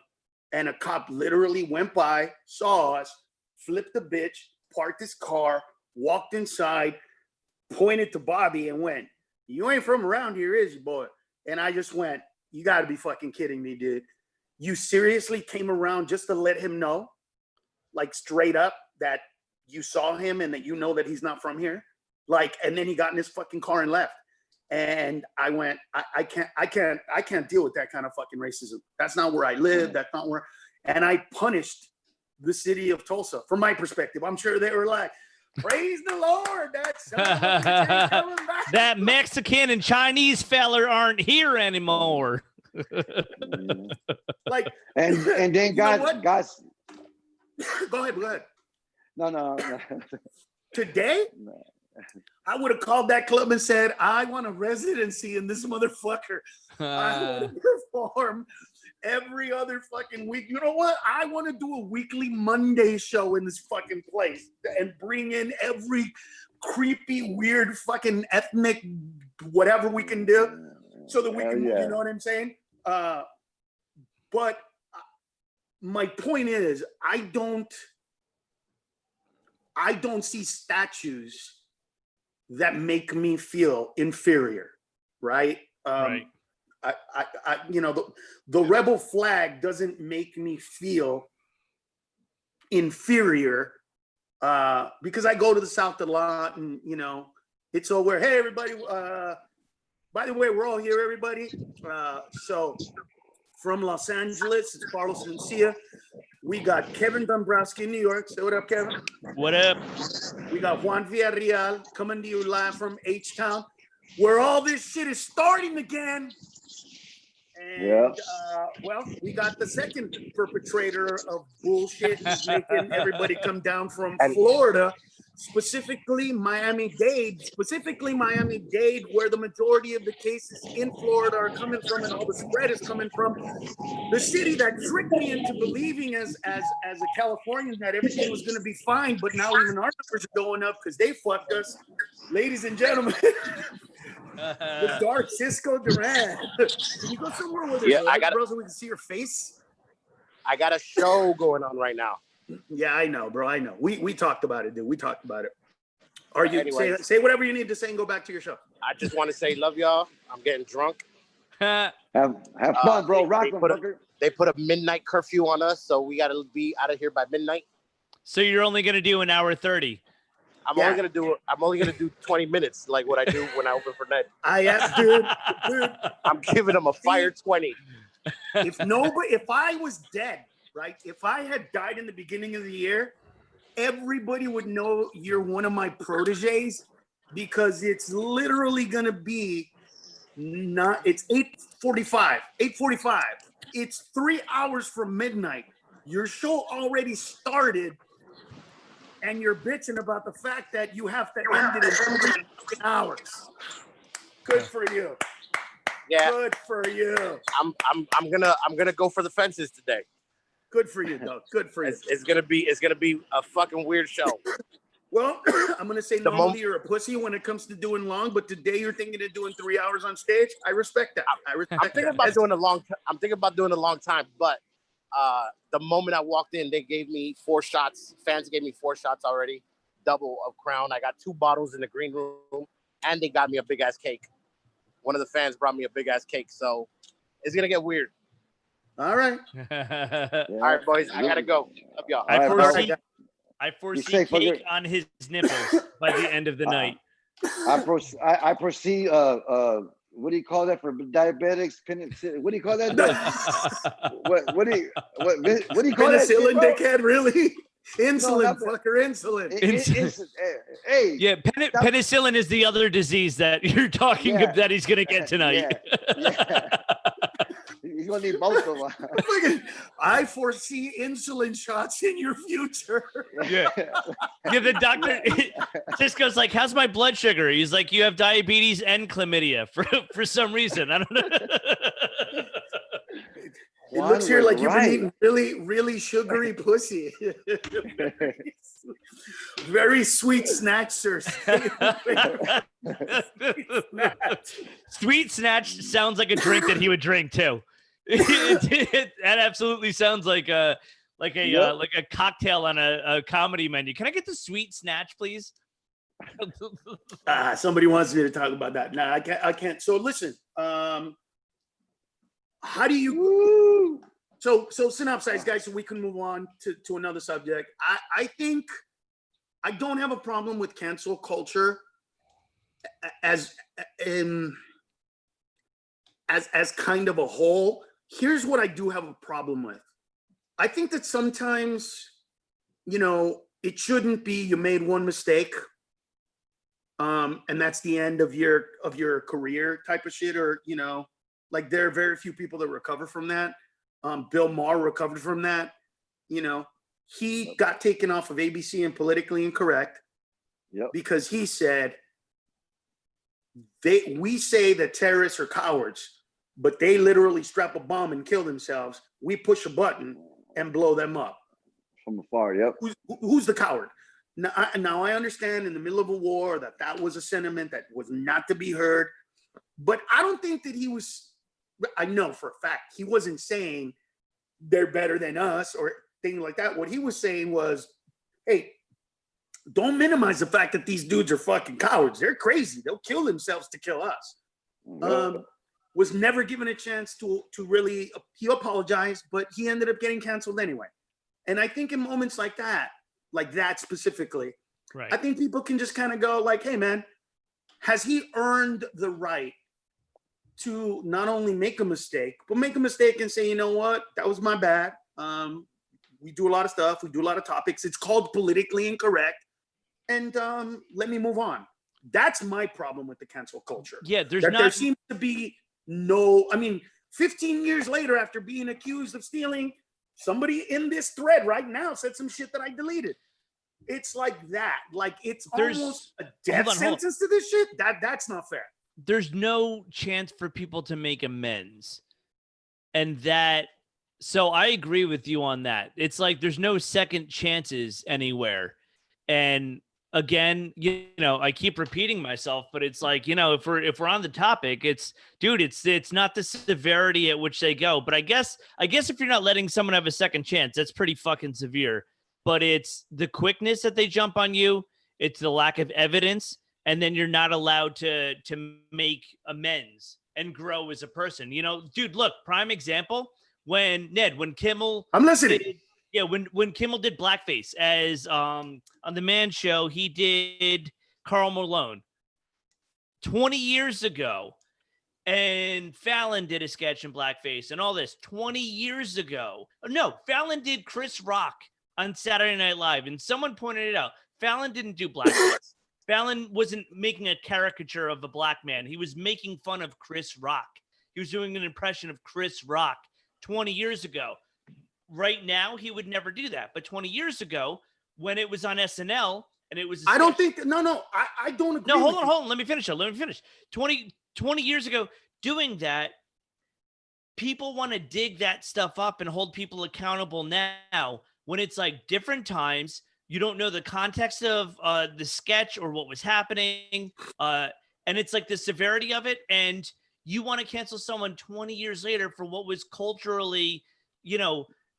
and a cop literally went by, saw us, flipped the bitch, parked his car, walked inside, pointed to Bobby, and went, "You ain't from around here, is you, boy?" And I just went, "You got to be fucking kidding me, dude. You seriously came around just to let him know, like straight up, that you saw him and that you know that he's not from here?" Like, and then he got in his fucking car and left. And I went, I can't deal with that kind of fucking racism. That's not where I live. That's not where. And I punished the city of Tulsa from my perspective. I'm sure they were like, "Praise the Lord, that's that Mexican and Chinese feller aren't here anymore." Like, and then guys, go ahead. No. Today, I would have called that club and said, "I want a residency in this motherfucker. I want to perform." every other fucking week. You know what? I want to do a weekly Monday show in this fucking place and bring in every creepy, weird, fucking ethnic whatever we can do so that we can, you know what I'm saying? But my point is, I don't see statues that make me feel inferior, right? Right. I you know, the rebel flag doesn't make me feel inferior because I go to the South a lot, and you know, it's all where, hey everybody, by the way, we're all here, everybody. So from Los Angeles, it's Carlos Mencia. We got Kevin Dombrowski in New York. Say what up, Kevin. What up? We got Juan Villarreal coming to you live from H-Town, where all this shit is starting again. And, well, we got the second perpetrator of bullshit who's making everybody come down from Florida, specifically Miami-Dade, where the majority of the cases in Florida are coming from and all the spread is coming from. The city that tricked me into believing as a Californian that everything was going to be fine, but now even our numbers are going up because they fucked us. Ladies and gentlemen, the dark Cisco Duran. Can you go somewhere where there's light, bro, so we can see your face? I got a show going on right now. Yeah, I know, bro. I know. We talked about it, dude. We talked about it. Are you Anyways, say whatever you need to say and go back to your show? I just want to say love y'all. I'm getting drunk. Have fun, bro. Rock them, fucker. They put a midnight curfew on us, so we got to be out of here by midnight. So you're only going to do an hour 30. I'm only gonna do 20 minutes, like what I do when I open for Ned. I am, dude. I'm giving them a fire 20. If I was dead, right? If I had died in the beginning of the year, everybody would know you're one of my proteges because it's literally gonna be it's 8:45. It's 3 hours from midnight. Your show already started. And you're bitching about the fact that you have to end it in 3 hours. Good for you. Yeah. Good for you. I'm gonna go for the fences today. Good for you, Doug. Good for you. It's gonna be a fucking weird show. Well, I'm gonna say normally you're a pussy when it comes to doing long, but today you're thinking of doing 3 hours on stage. I respect that. I'm thinking about doing a long time, but the moment I walked in, they gave me 4 shots. Fans gave me 4 shots already, double of Crown. I got 2 bottles in the green room, and they got me a big ass cake. One of the fans brought me a big ass cake, so it's gonna get weird. All right. All right, boys, I gotta go. Love y'all. I foresee cake on his nipples by the end of the night. I foresee what do you call that for diabetics? What do you call that? what do you call that? Penicillin, dickhead, really? Insulin, fucker, insulin. Hey. Yeah, penicillin is the other disease that you're talking about that he's gonna get tonight. Yeah. He's gonna need both of them. I foresee insulin shots in your future. Yeah. The doctor just goes like, "How's my blood sugar?" He's like, "You have diabetes and chlamydia for some reason." I don't know. It looks here like you've been eating really, really sugary pussy. Very sweet snatch, sir. Sweet snatch sounds like a drink that he would drink too. That absolutely sounds like a cocktail on a comedy menu. Can I get the sweet snatch, please? Somebody wants me to talk about that. No, I can't. So listen, how do you so synopsize, guys, so we can move on to another subject. I think I don't have a problem with cancel culture as kind of a whole. Here's what I do have a problem with. I think that sometimes, you know, it shouldn't be you made one mistake and that's the end of your career type of shit, or, you know, like there are very few people that recover from that. Bill Maher recovered from that. You know, he got taken off of ABC and Politically Incorrect because he said we say that terrorists are cowards, but they literally strap a bomb and kill themselves. We push a button and blow them up. From afar, yep. Who's the coward? Now I understand in the middle of a war that was a sentiment that was not to be heard, but I don't think that he was, I know for a fact, he wasn't saying they're better than us or things like that. What he was saying was, hey, don't minimize the fact that these dudes are fucking cowards. They're crazy. They'll kill themselves to kill us. Was never given a chance to really, he apologized, but he ended up getting canceled anyway. And I think in moments like that specifically, right. I think people can just kind of go like, hey man, has he earned the right to not only make a mistake, but make a mistake and say, you know what, that was my bad. We do a lot of stuff. We do a lot of topics. It's called politically incorrect. And let me move on. That's my problem with the cancel culture. Yeah, there seems to be no, 15 years later, after being accused of stealing, somebody in this thread right now said some shit that I deleted. It's like that. Like it's almost a death sentence to this shit. That's not fair. There's no chance for people to make amends. So I agree with you on that. It's like there's no second chances anywhere. And again, I keep repeating myself, but it's like, if we're on the topic, it's not the severity at which they go. But I guess if you're not letting someone have a second chance, that's pretty fucking severe. But it's the quickness that they jump on you. It's the lack of evidence. And then you're not allowed to make amends and grow as a person. Dude, look, prime example, when Kimmel, I'm listening. When Kimmel did blackface as on the Man Show, he did Karl Malone 20 years ago, and Fallon did a sketch in blackface and all this 20 years ago. No, Fallon did Chris Rock on Saturday Night Live, and someone pointed it out. Fallon didn't do blackface. Fallon wasn't making a caricature of a black man. He was making fun of Chris Rock. He was doing an impression of Chris Rock 20 years ago. Right now, he would never do that. But 20 years ago, when it was on SNL, and it was... I don't think... No, I don't agree. No, hold on. Let me finish. 20 years ago, doing that, people want to dig that stuff up and hold people accountable now when it's like different times. You don't know the context of the sketch or what was happening. And it's like the severity of it. And you want to cancel someone 20 years later for what was culturally,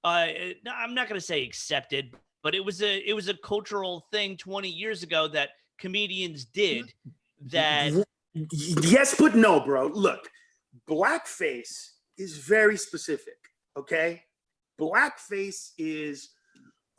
I'm not going to say accepted, but it was a cultural thing 20 years ago that comedians did that. Yes, but no, bro. Look, blackface is very specific. Okay. Blackface is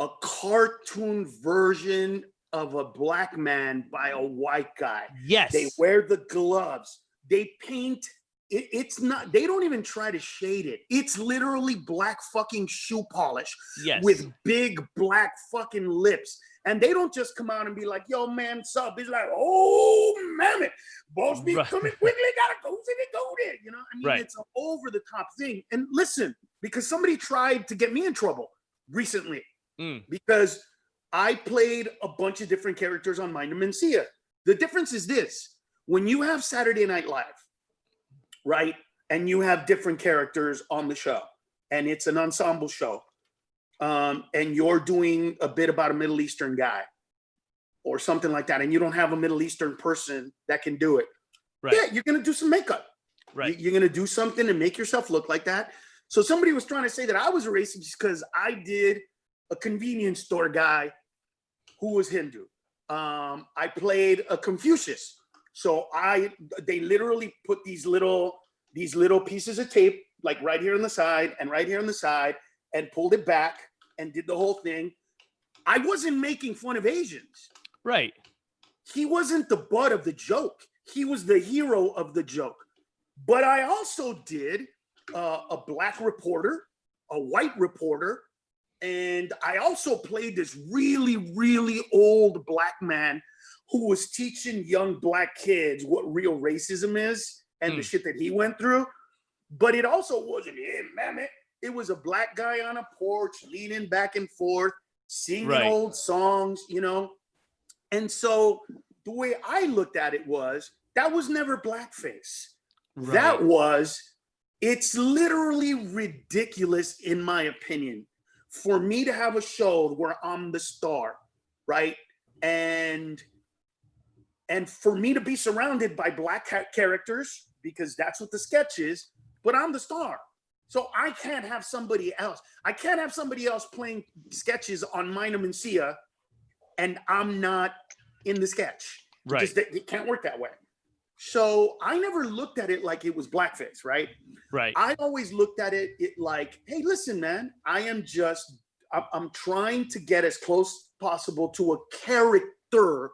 a cartoon version of a black man by a white guy. Yes. They wear the gloves. They paint. It's not, they don't even try to shade it. It's literally black fucking shoe polish with big black fucking lips. And they don't just come out and be like, yo, man, sup? It's like, oh, man, it. Boss be coming quickly, gotta go there. It's an over the top thing. And listen, because somebody tried to get me in trouble recently because I played a bunch of different characters on Mencia. The difference is this: when you have Saturday Night Live, right? And you have different characters on the show, and it's an ensemble show, and you're doing a bit about a Middle Eastern guy or something like that, and you don't have a Middle Eastern person that can do it. Right. Yeah, you're going to do some makeup. Right. You're going to do something and make yourself look like that. So somebody was trying to say that I was a racist because I did a convenience store guy who was Hindu. I played a Confucius. So they literally put these little pieces of tape, like right here on the side and right here on the side, and pulled it back and did the whole thing. I wasn't making fun of Asians. Right. He wasn't the butt of the joke. He was the hero of the joke. But I also did a black reporter, a white reporter, and I also played this really, really old black man who was teaching young black kids what real racism is and the shit that he went through. But it also wasn't him, man. It was a black guy on a porch leaning back and forth, singing old songs, And so the way I looked at it was, that was never blackface. Right. That was It's literally ridiculous, in my opinion, for me to have a show where I'm the star, right? And for me to be surrounded by black characters, because that's what the sketch is, but I'm the star. So I can't have somebody else. I can't have somebody else playing sketches on Mine and Mencia, and I'm not in the sketch. Right. It can't work that way. So I never looked at it like it was blackface, right? Right. I always looked at it like, hey, listen, man, I'm trying to get as close possible to a character.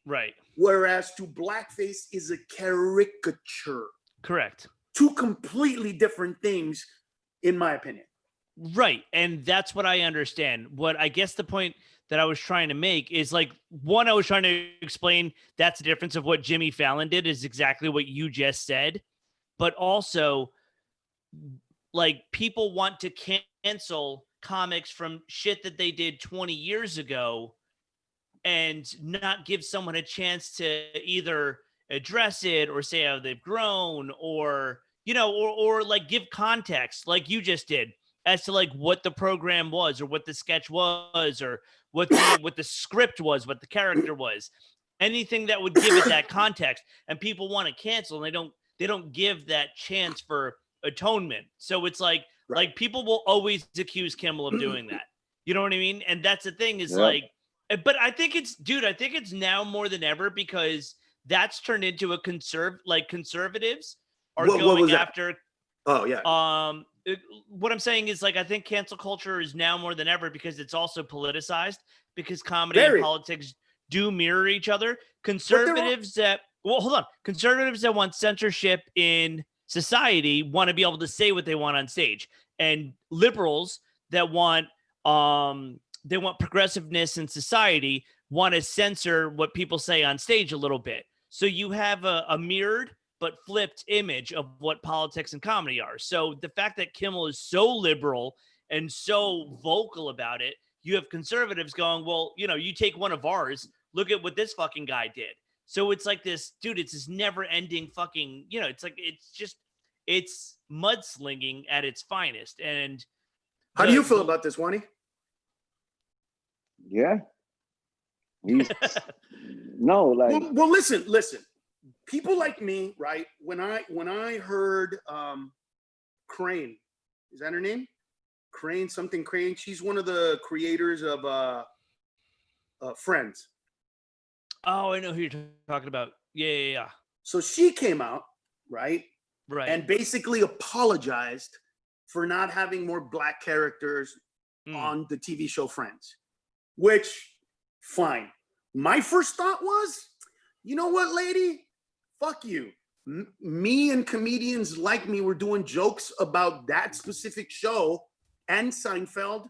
Right. Whereas to blackface is a caricature. Correct. Two completely different things, in my opinion. Right. And that's what I understand. What I guess the point that I was trying to make is like, one, I was trying to explain that's the difference of what Jimmy Fallon did is exactly what you just said. But also, like, people want to cancel comics from shit that they did 20 years ago and not give someone a chance to either address it or say how they've grown or, you know, or like give context like you just did as to like what the program was or what the sketch was or what the script was, what the character was, anything that would give it that context. And people want to cancel and they don't give that chance for atonement. So it's like, Right. like people will always accuse Kimmel of doing that. You know what I mean? And that's the thing is Yeah. like, but I think it's now more than ever because that's turned into a conservatives are going after. Oh yeah. What I'm saying is like, I think cancel culture is now more than ever because it's also politicized because comedy and politics do mirror each other. Conservatives that want censorship in society want to be able to say what they want on stage, and liberals that want progressiveness in society want to censor what people say on stage a little bit. So you have a mirrored but flipped image of what politics and comedy are. So the fact that Kimmel is so liberal and so vocal about it, you have conservatives going, well, you know, you take one of ours, look at what this fucking guy did. So it's like this, dude, it's this never ending fucking, you know, it's like, it's mudslinging at its finest. And how do you feel about this, Wani? Yeah. No, like. Well, listen. People like me, right? When I heard Crane, is that her name? Crane. She's one of the creators of Friends. Oh, I know who you're talking about. Yeah. So she came out, right? Right. And basically apologized for not having more black characters on the TV show Friends, which, fine. My first thought was, you know what, lady? Fuck you. Me and comedians like me were doing jokes about that specific show and Seinfeld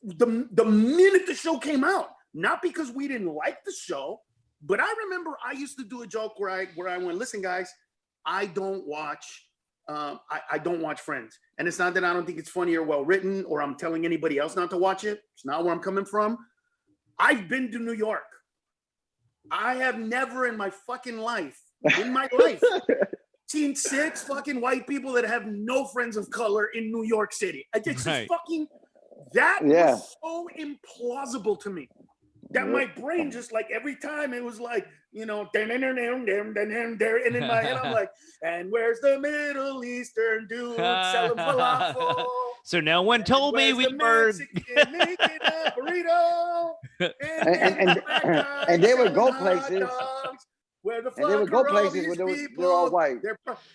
the minute the show came out. Not because we didn't like the show, but I remember I used to do a joke where I went, listen, guys, I don't watch Friends. And it's not that I don't think it's funny or well written or I'm telling anybody else not to watch it. It's not where I'm coming from. I've been to New York. I have never in my fucking life, seen 6 fucking white people that have no friends of color in New York City. It's just fucking, that was so implausible to me. That my brain just like every time it was like, you know, and in my head I'm like, and where's the Middle Eastern dude selling falafel? So no one told me we were making a burrito. And they would go places. Where the And they would go places where they're all white.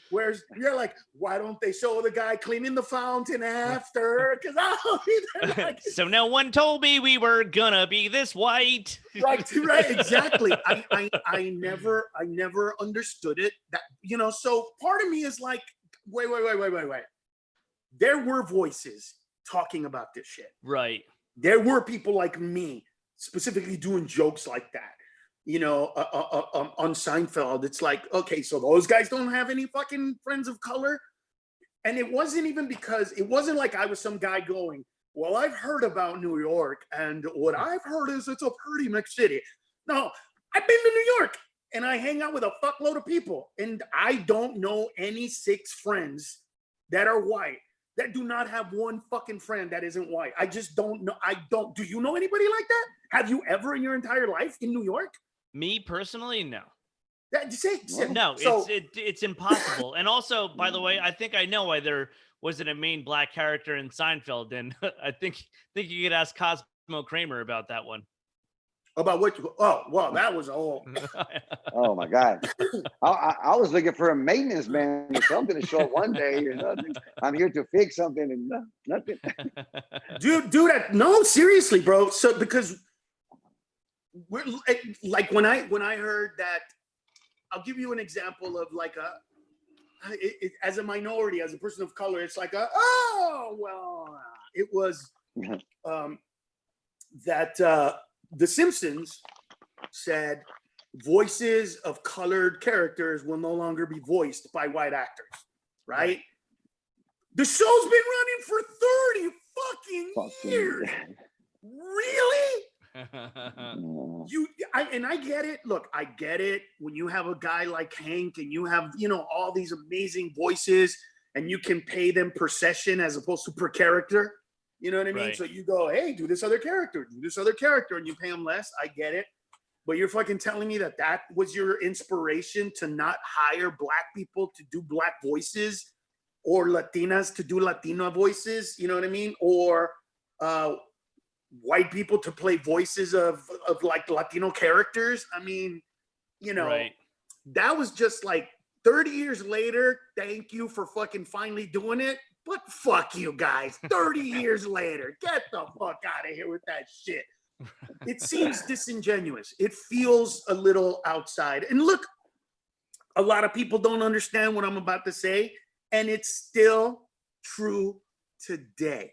Where's you're like, why don't they show the guy cleaning the fountain after? Because I'll be there like, so no one told me we were gonna be this white. right, exactly. I never understood it. That, you know, so part of me is like, wait. There were voices talking about this shit. Right. There were people like me specifically doing jokes like that. You know, on Seinfeld, it's like, okay, so those guys don't have any fucking friends of color. And it wasn't even because, it wasn't like I was some guy going, well, I've heard about New York, and what I've heard is it's a pretty mixed city. No, I've been to New York, and I hang out with a fuckload of people, and I don't know any 6 friends that are white that do not have one fucking friend that isn't white. I just don't know. I don't. Do you know anybody like that? Have you ever in your entire life in New York? Me personally, no. No, It's impossible. And also, by the way, I think I know why there wasn't a main black character in Seinfeld, and I think you could ask Cosmo Kramer about that one. About what? Oh, well, that was a whole. Oh my God! I was looking for a maintenance man or something to show up one day. I'm here to fix something and nothing. Dude, no, seriously, bro. So because we're like when I heard that, I'll give you an example of like as a minority, as a person of color, it's like it was that The Simpsons said voices of colored characters will no longer be voiced by white actors, right? The show's been running for 30 fucking years. Really? I get it. Look, I get it. When you have a guy like Hank and you have, all these amazing voices and you can pay them per session as opposed to per character. You know what I mean? Right. So you go, hey, do this other character, and you pay them less. I get it. But you're fucking telling me that was your inspiration to not hire black people to do black voices or Latinas to do Latino voices, you know what I mean? Or white people to play voices of like Latino characters. I mean, Right. That was just like 30 years later. Thank you for fucking finally doing it. But fuck you guys. 30 years later, get the fuck out of here with that shit. It seems disingenuous. It feels a little outside. And look, a lot of people don't understand what I'm about to say, and it's still true today.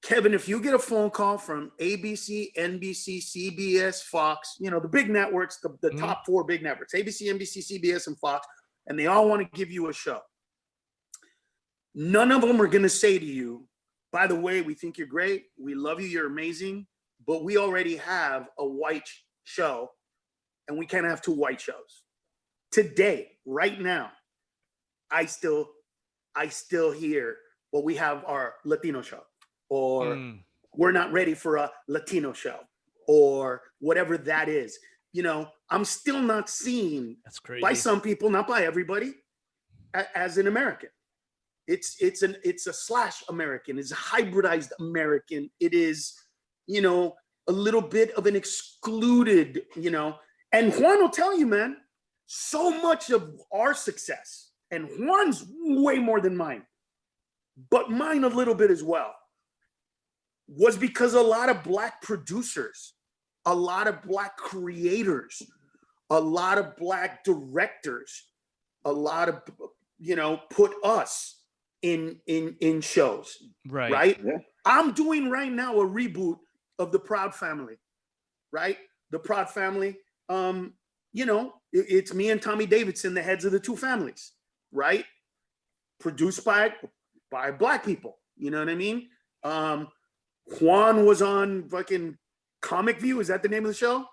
Kevin, if you get a phone call from ABC, NBC, CBS, Fox, the big networks, the top 4 big networks, ABC, NBC, CBS, and Fox, and they all want to give you a show, none of them are going to say to you, by the way, we think you're great. We love you. You're amazing. But we already have a white show and we can't have 2 white shows. Today, right now, I still hear, well, we have our Latino show, or we're not ready for a Latino show, or whatever that is. I'm still not seen by some people, not by everybody, as an American. It's a slash American. It's a hybridized American. It is, a little bit of an excluded, and Juan will tell you, man, so much of our success, and Juan's way more than mine, but mine a little bit as well, was because a lot of black producers, a lot of black creators, a lot of black directors, a lot of, put us in shows, right? Yeah. I'm doing right now a reboot of The Proud Family, right? The Proud Family, it's me and Tommy Davidson, the heads of the 2 families, right? Produced by black people, you know what I mean? Juan was on fucking Comic View. Is that the name of the show?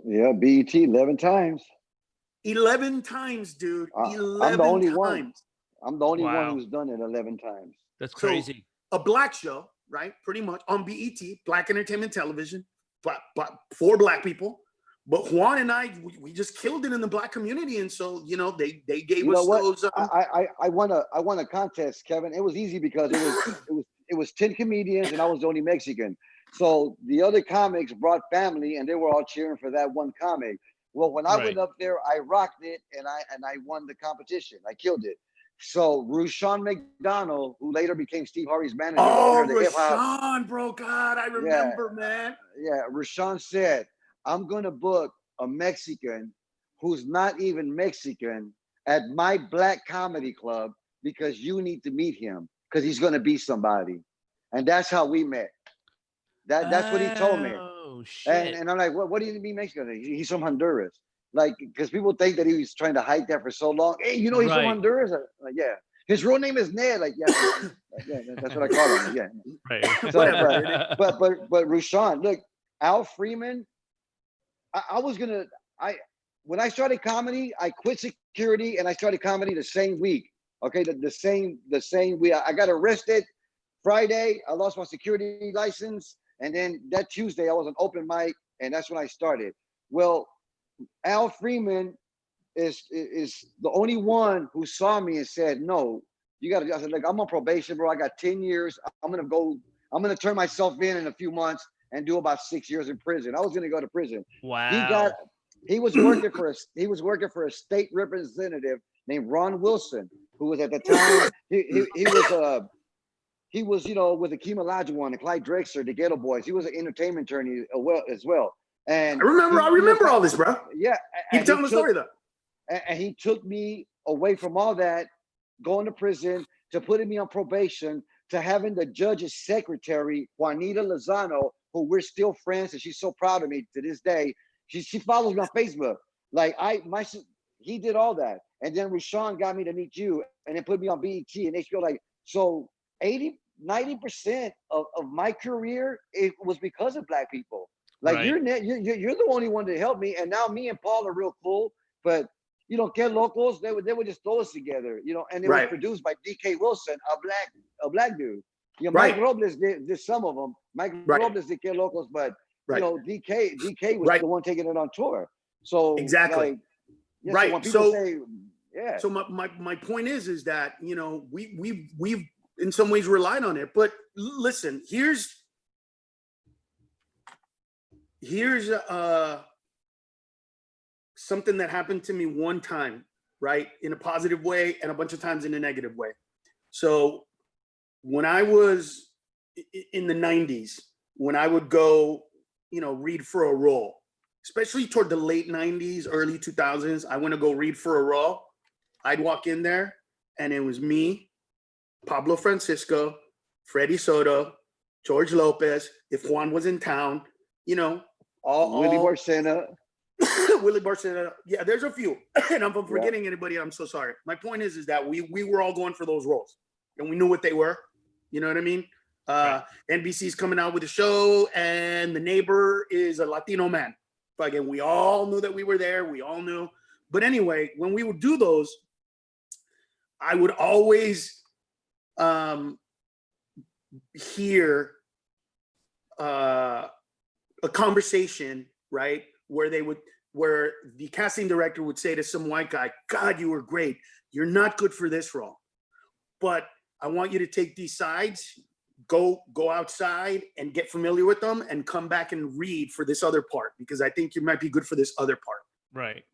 Yeah, BET 11 times. 11 times, dude. 11 I'm the only times. one. I'm the only Wow. one who's done it 11 times. That's crazy. So, a black show, right? Pretty much on BET, Black Entertainment Television, but for black people. But Juan and I, we just killed it in the black community, and so they gave us those. I won a contest, Kevin. It was easy because it was 10 comedians and I was the only Mexican. So the other comics brought family and they were all cheering for that one comic. Well, when I went up there, I rocked it and I won the competition. I killed it. So Rushion McDonald, who later became Steve Harvey's manager. Rushion, bro, God, I remember, man. Yeah, Rushion said, I'm gonna book a Mexican who's not even Mexican at my black comedy club because you need to meet him because he's gonna be somebody. And that's how we met. That's what he told me. Oh shit. And I'm like, what do you mean Mexican? He's from Honduras. Like, because people think that he was trying to hide that for so long. Hey, he's from Honduras? Like, yeah. His real name is Ned. Like, yeah, that's what I call him. Yeah. Right. So, but Rushion, look, Al Freeman, I was gonna when I started comedy, I quit security and I started comedy the same week. Okay, the same week. I got arrested Friday. I lost my security license, and then that Tuesday I was on open mic, and that's when I started. Well, Al Freeman is the only one who saw me and said, "No, you got to." I said, "Like, I'm on probation, bro. I got 10 years. I'm gonna turn myself in a few months and do about 6 years in prison." I was gonna go to prison. Wow. He was working for a state representative named Ron Wilson, who was at the time he was with the Akeem Olajuwon and Clyde Drexler, the Ghetto Boys. He was an entertainment attorney as well. And I remember all this, bro. Yeah, Keep telling the story though. And he took me away from all that, going to prison, to putting me on probation, to having the judge's secretary, Juanita Lozano, who we're still friends, and she's so proud of me to this day. She follows me on Facebook. Like he did all that. And then Rashawn got me to meet you and then put me on BET and HBO. Like, so 90% of my career, it was because of Black people. Like, Right. you're the only one that helped me. And now me and Paul are real cool, but Get Locals, they would just throw us together, and it was produced by DK Wilson, a black dude. Mike Robles did some of them. Mike Robles did Get Locals, but DK was the one taking it on tour. So exactly. So when people say, So my point is that we've in some ways relied on it, but listen, here's something that happened to me one time, right, in a positive way and a bunch of times in a negative way. So when I was in the 90s, when I would go, read for a role, especially toward the late 90s, early 2000s, I went to go read for a role. I'd walk in there and it was me, Pablo Francisco, Freddie Soto, George Lopez, if Juan was in town, all Willie Barcena. Willie Barcena. Yeah, there's a few. And if I'm forgetting anybody, I'm so sorry. My point is that we were all going for those roles and we knew what they were. You know what I mean? NBC's coming out with a show and the neighbor is a Latino man. But again, we all knew that we were there. We all knew. But anyway, when we would do those, I would always hear a conversation, right, where the casting director would say to some white guy, "God, you were great. You're not good for this role, but I want you to take these sides, go outside and get familiar with them and come back and read for this other part, because I think you might be good for this other part." Right.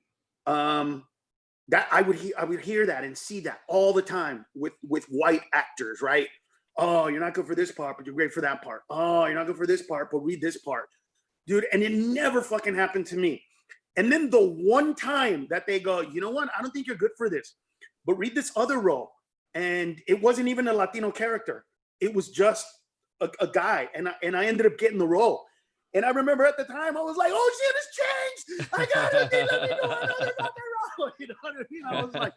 That I would hear that and see that all the time with white actors, right? "Oh, you're not good for this part, but you're great for that part. Oh, you're not good for this part, but read this part." Dude, and it never fucking happened to me. And then the one time that they go, "You know what? I don't think you're good for this, but read this other role." And it wasn't even a Latino character. It was just a guy. And I ended up getting the role. And I remember at the time, I was like, "Oh shit, it's changed. I got it. Let me do another fucking role." You know what I mean? I was like,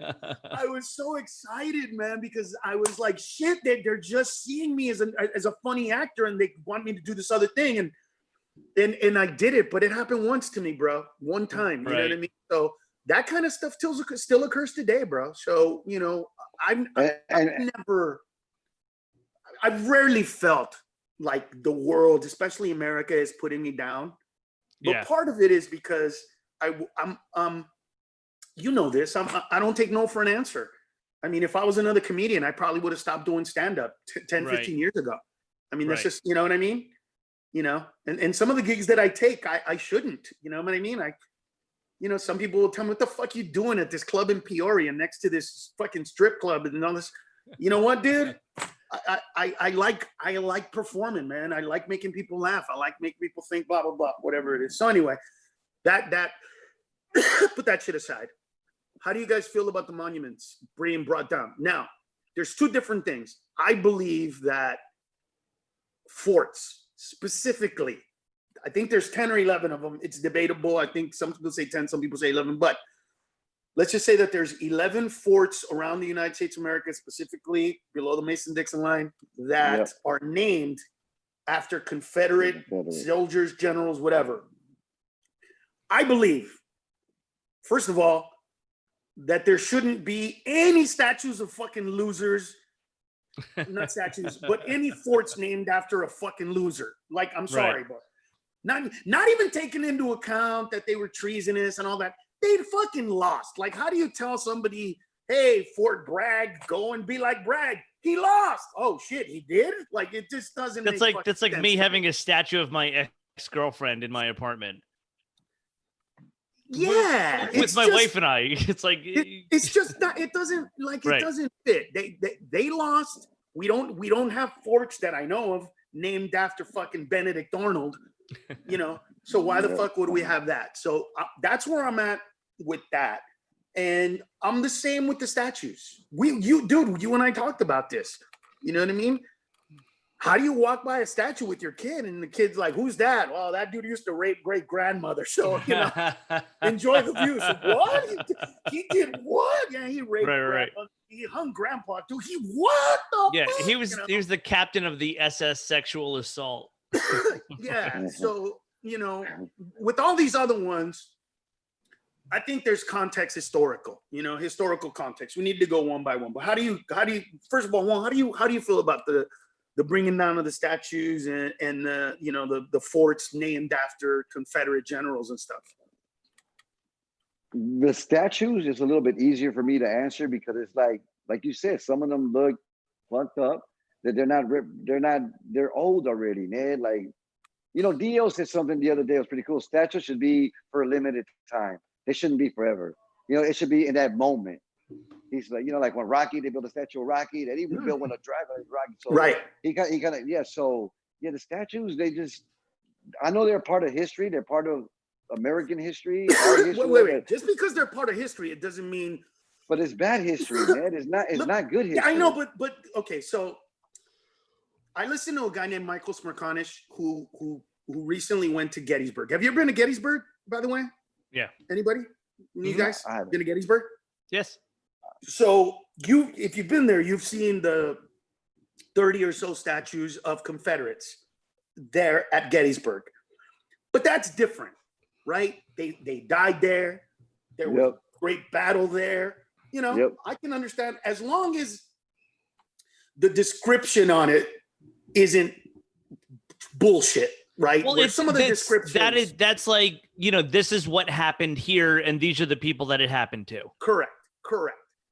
I was so excited, man, because I was like, shit, they're just seeing me as a funny actor and they want me to do this other thing. And I did it, but it happened once to me, bro. One time, you know what I mean? So that kind of stuff still occurs today, bro. So, I've rarely felt like the world, especially America, is putting me down. But part of it is because I'm this, I don't take no for an answer. I mean, if I was another comedian, I probably would have stopped doing stand-up 10, 15 years ago. I mean, that's just, you know what I mean? And some of the gigs that I take, I shouldn't, you know what I mean? Some people will tell me, "What the fuck you doing at this club in Peoria next to this fucking strip club and all this?" You know what, dude? I like performing, man. I like making people laugh. I like making people think, blah, blah, blah, whatever it is. So anyway, that put that shit aside. How do you guys feel about the monuments being brought down? Now, there's two different things. I believe that forts, specifically, I think there's 10 or 11 of them. It's debatable. I think some people say 10, some people say 11, but let's just say that there's 11 forts around the United States of America, specifically below the Mason-Dixon line, that are named after Confederate soldiers, generals, whatever. I believe first of all, that there shouldn't be any statues of fucking losers, not statues, but any forts named after a fucking loser. Like, I'm sorry, but not even taking into account that they were treasonous and all that. They fucking lost. Like, how do you tell somebody, hey, Fort Bragg, go and be like Bragg? He lost. Oh shit, he did? Like, it just doesn't. That's like me having a statue of my ex-girlfriend in my apartment. Yeah, with my wife and I. It's like it's just not. It doesn't it doesn't fit. They lost. We don't have forts that I know of named after fucking Benedict Arnold. You know, so why the fuck would we have that? So that's where I'm at with that. And I'm the same with the statues. Dude, you and I talked about this. You know what I mean? How do you walk by a statue with your kid and the kid's like, who's that? Well, that dude used to rape great grandmother. So, you know, enjoy the view. So, what? He did what? Yeah, he raped grandmother. He hung grandpa too. What the fuck? He was the captain of the SS sexual assault. Yeah. So, you know, with all these other ones, I think there's context historical context. We need to go one by one. But how do you first of all, how do you feel about the bringing down of the statues and the forts named after Confederate generals and stuff? The statues is a little bit easier for me to answer because it's like you said, some of them look fucked up. That they're old already, man. Like, you know, Dio said something the other day. It was pretty cool. Statues should be for a limited time. They shouldn't be forever. You know, it should be in that moment. He's like, you know, like when Rocky, they built a statue of Rocky. They even built one of Dragon Rocky. So right. He kind of, yeah. So yeah, the statues, I know they're part of history. They're part of American history. History wait. Just because they're part of history, it doesn't mean. But it's bad history, man. It's not good history. Yeah, I know, but okay. So I listened to a guy named Michael Smerconish who recently went to Gettysburg. Have you ever been to Gettysburg, by the way? Yeah. Anybody? You guys been to Gettysburg? Yes. So if you've been there, you've seen the 30 or so statues of Confederates there at Gettysburg. But that's different, right? They died there. There was a great battle there. You know, I can understand as long as the description on it isn't bullshit, right? Well, it's some of the descriptions. That's like, you know, this is what happened here, and these are the people that it happened to. Correct.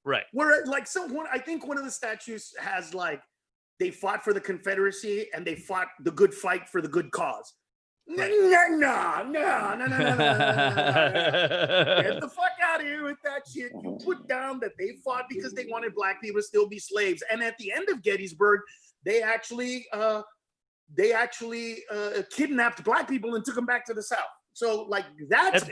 Right. Where like I think one of the statues has like they fought for the Confederacy and they fought the good fight for the good cause. Right. No. Get the fuck out of here with that shit. You put down that they fought because they wanted black people to still be slaves. And at the end of Gettysburg, they actually kidnapped black people and took them back to the South. So like that's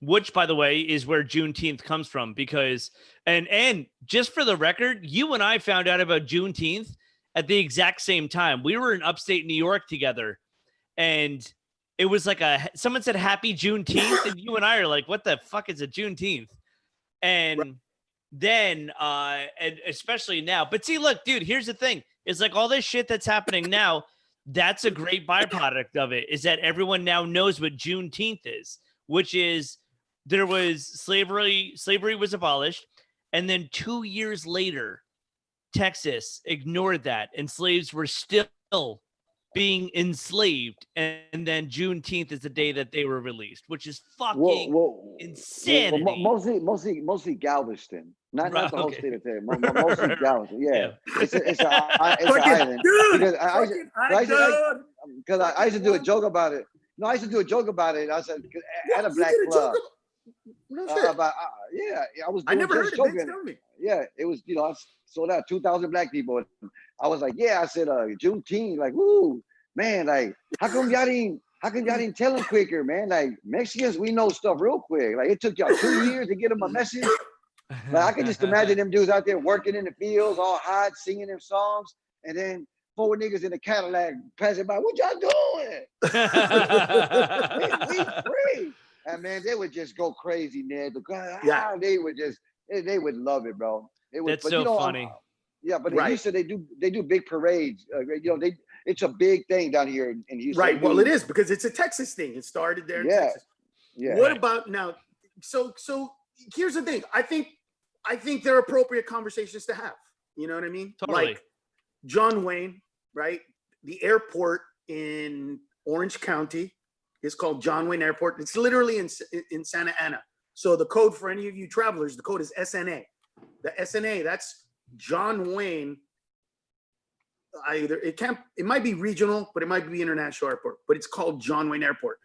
which by the way is where Juneteenth comes from, because and just for the record, you and I found out about Juneteenth at the exact same time. We were in upstate New York together, and it was like someone said happy Juneteenth, and you and I are like, what the fuck is a Juneteenth? And then and especially now. But see, look, dude, here's the thing. It's like all this shit that's happening now, that's a great byproduct of it, is that everyone now knows what Juneteenth is, which is there was slavery was abolished, and then 2 years later, Texas ignored that, and slaves were still being enslaved, and then Juneteenth is the day that they were released, which is fucking insanity. Mostly Galveston, not the whole state of Texas. Mostly Galveston. Yeah. It's an island. Because I used to do a joke about it. No, I used to do a joke about it. I said at a black club. I never heard it. Tell me. Yeah, it was. You know, I sold out 2,000 black people. I was like, I said, Juneteenth, like, woo, man, like, how come y'all didn't tell them quicker, man? Like, Mexicans, we know stuff real quick. Like, it took y'all 2 years to get them a message. Like, I can just imagine them dudes out there working in the fields, all hot, singing them songs, and then 4 niggas in a Cadillac passing by. What y'all doing? we free. And man, they would just go crazy, man. They would love it, bro. That's so funny. But in Houston, they do big parades. You know, it's a big thing down here in Houston. Right. Well, it is because it's a Texas thing. It started there in Texas. Yeah. What about now? so here's the thing. I think they're appropriate conversations to have. You know what I mean? Totally. Like John Wayne, right? The airport in Orange County is called John Wayne Airport. It's literally in Santa Ana. So the code for any of you travelers, the code is SNA. The SNA, that's John Wayne. It might be regional, but it might be international airport, but it's called John Wayne Airport.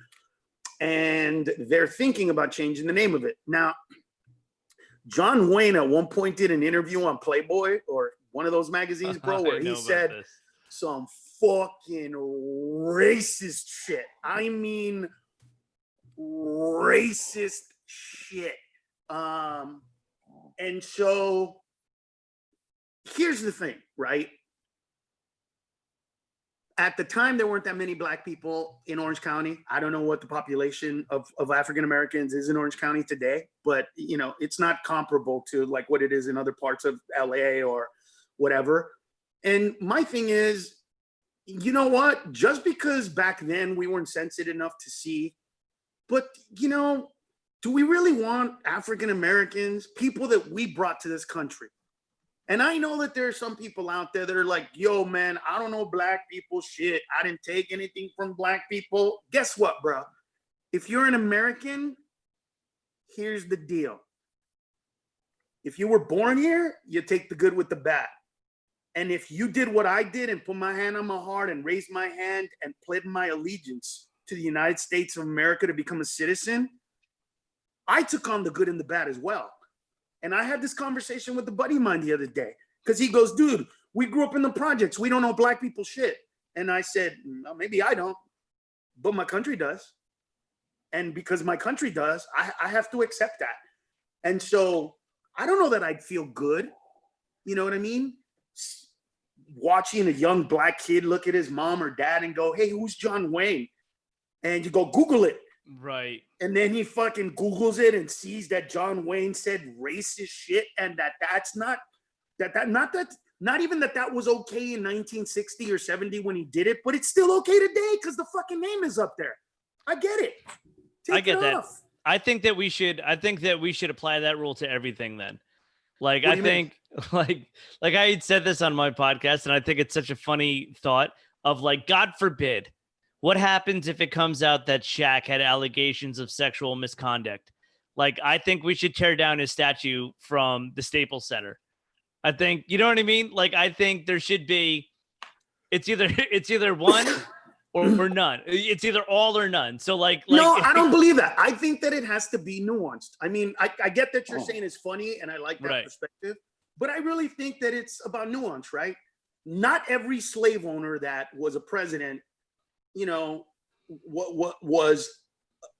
And they're thinking about changing the name of it. Now, John Wayne at one point did an interview on Playboy or one of those magazines, bro, where he said some fucking racist shit. I mean, racist shit. And so here's the thing, right? At the time, there weren't that many black people in Orange County. I don't know what the population of African Americans is in Orange County today, but you know, it's not comparable to like what it is in other parts of LA or whatever. And my thing is, you know what? Just because back then we weren't sensitive enough to see, but you know, do we really want African Americans, people that we brought to this country? And I know that there are some people out there that are like, yo, man, I don't know black people shit. I didn't take anything from black people. Guess what, bro? If you're an American, here's the deal. If you were born here, you take the good with the bad. And if you did what I did and put my hand on my heart and raised my hand and pledged my allegiance to the United States of America to become a citizen, I took on the good and the bad as well. And I had this conversation with a buddy of mine the other day because he goes, dude, we grew up in the projects. We don't know black people shit. And I said, well, maybe I don't, but my country does. And because my country does, I have to accept that. And so I don't know that I'd feel good. You know what I mean? Watching a young black kid look at his mom or dad and go, hey, who's John Wayne? And you go, Google it. Right. And then he fucking Googles it and sees that John Wayne said racist shit and that's not even that was okay in 1960 or 70 when he did it, but it's still okay today because the fucking name is up there. I get it. I get that. I think that we should apply that rule to everything then. Like, I think like I had said this on my podcast, and I think it's such a funny thought of like, God forbid, what happens if it comes out that Shaq had allegations of sexual misconduct? Like, I think we should tear down his statue from the Staples Center. I think, you know what I mean? Like, I think there should be, it's either one or none. It's either all or none. So like no, I don't believe that. I think that it has to be nuanced. I mean, I get that you're saying it's funny and I like that perspective, but I really think that it's about nuance, right? Not every slave owner that was a president, you know, what was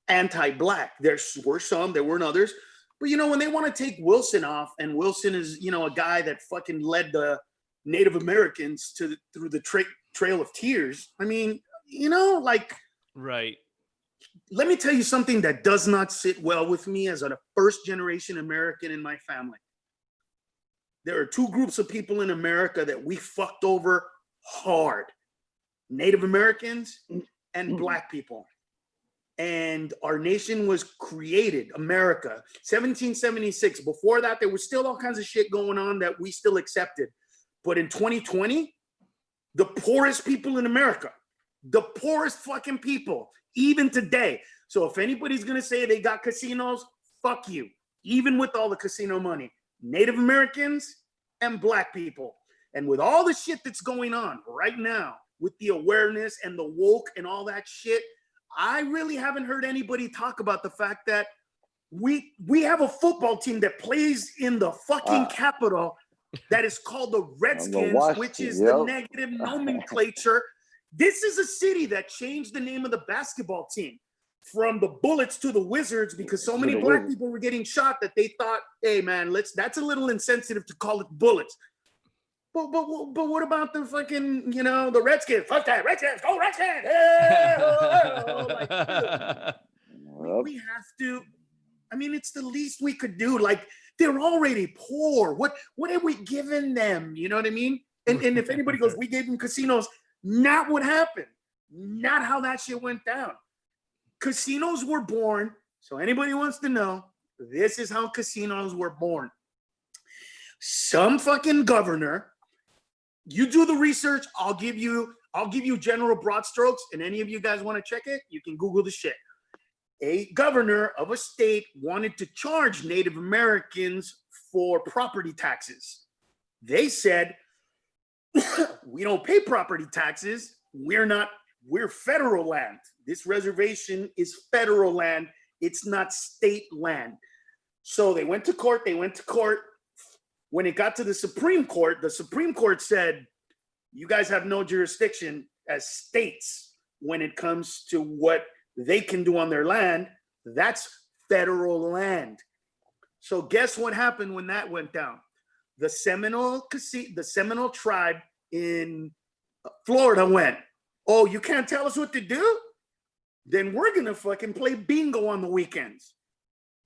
anti-black. There were some, there weren't others. But, you know, when they want to take Wilson off, and Wilson is, you know, a guy that fucking led the Native Americans through the Trail of Tears. I mean, you know, like, right. Let me tell you something that does not sit well with me as a first generation American in my family. There are two groups of people in America that we fucked over hard. Native Americans and black people. And our nation was created, America, 1776. Before that, there was still all kinds of shit going on that we still accepted. But in 2020, the poorest people in America, the poorest fucking people, even today. So if anybody's going to say they got casinos, fuck you. Even with all the casino money, Native Americans and black people. And with all the shit that's going on right now, with the awareness and the woke and all that shit, I really haven't heard anybody talk about the fact that we have a football team that plays in the fucking capital that is called the Redskins, which is the negative nomenclature. This is a city that changed the name of the basketball team from the Bullets to the Wizards because so many black people were getting shot that they thought, hey man, that's a little insensitive to call it Bullets. But what about the fucking, you know, the Redskins? Fuck that, Redskins, go Redskins! Hey, we have to, I mean, it's the least we could do. Like, they're already poor. What have we given them? You know what I mean? And if anybody goes, we gave them casinos, not what happened. Not how that shit went down. Casinos were born, so anybody wants to know, This is how casinos were born. Some fucking governor, you do the research, I'll give you general broad strokes, and any of you guys want to check it, you can Google the shit. A governor of a state wanted to charge Native Americans for property taxes. They said, we don't pay property taxes. We're federal land. This reservation is federal land. It's not state land. So they went to court. When it got to the Supreme Court said, you guys have no jurisdiction as states when it comes to what they can do on their land. That's federal land. So guess what happened when that went down? The Seminole tribe in Florida went, oh, you can't tell us what to do? Then we're gonna fucking play bingo on the weekends.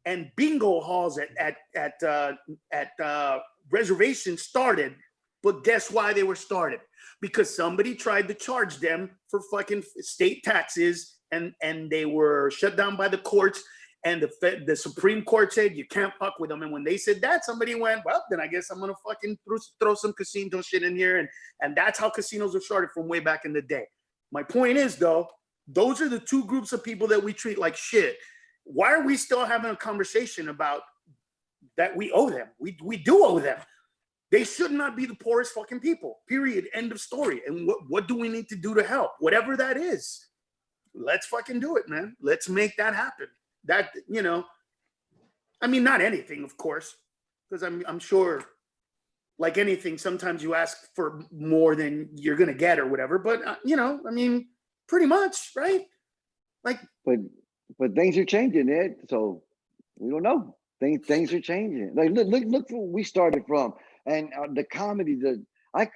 And bingo halls at reservations started. But guess why they were started? Because somebody tried to charge them for fucking state taxes, and they were shut down by the courts. And the Supreme Court said you can't fuck with them. And when they said that, somebody went, well, then I guess I'm gonna fucking throw some casino shit in here. And that's how casinos were started from way back in the day. My point is, though, those are the two groups of people that we treat like shit. Why are we still having a conversation about that we owe them? We do owe them. They should not be the poorest fucking people, period, end of story. And what do we need to do to help? Whatever that is, let's fucking do it, man. Let's make that happen. That, you know, I mean, not anything, of course, because I'm sure, like anything, sometimes you ask for more than you're going to get or whatever. But, you know, I mean, pretty much, right? Like, but things are changing, Ed. So we don't know. Things are changing. Like look where we started from, and the comedy.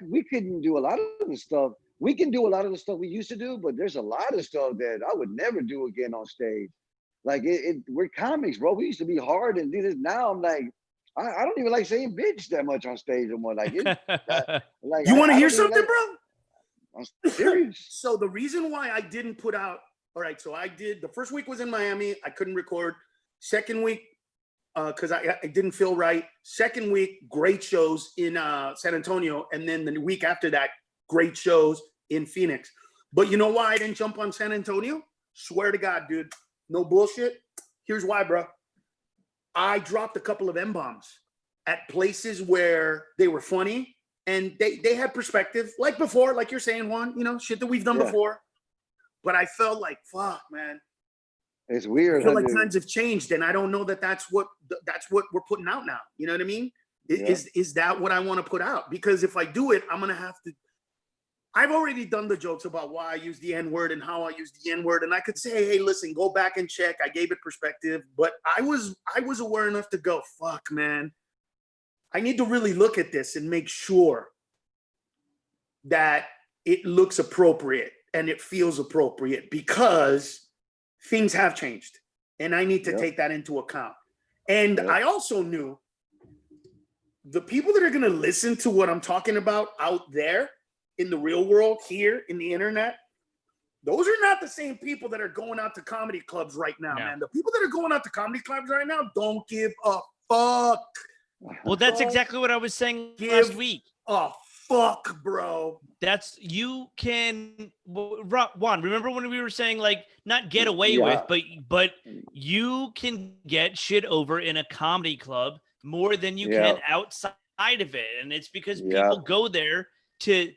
We couldn't do a lot of the stuff. We can do a lot of the stuff we used to do, but there's a lot of stuff that I would never do again on stage. Like we're comics, bro. We used to be hard and do this. Now I'm like, I don't even like saying bitch that much on stage anymore. Like, like you want to hear something, bro? I'm serious. So the reason why I didn't put out, all right, so I did, the first week was in Miami. I couldn't record. Second week, because I didn't feel right. Second week, great shows in San Antonio. And then the week after that, great shows in Phoenix. But you know why I didn't jump on San Antonio? Swear to God, dude. No bullshit. Here's why, bro. I dropped a couple of M-bombs at places where they were funny and they had perspective, like before, like you're saying, Juan, you know, shit that we've done before. But I felt like, fuck, man. It's weird. I feel like times have changed, and I don't know that that's what we're putting out now. You know what I mean? Is that what I want to put out? Because if I do it, I'm gonna have to. I've already done the jokes about why I use the N-word and how I use the N-word, and I could say, hey, listen, go back and check. I gave it perspective, but I was aware enough to go, fuck, man. I need to really look at this and make sure that it looks appropriate and it feels appropriate, because things have changed, and I need to take that into account. And I also knew the people that are going to listen to what I'm talking about out there in the real world, here in the internet, those are not the same people that are going out to comedy clubs right now, man. The people that are going out to comedy clubs right now don't give a fuck. Well, that's exactly what I was saying last week. A fuck, bro. That's, you can, Juan, remember when we were saying, like, not get away with, but you can get shit over in a comedy club more than you can outside of it. And it's because people go there to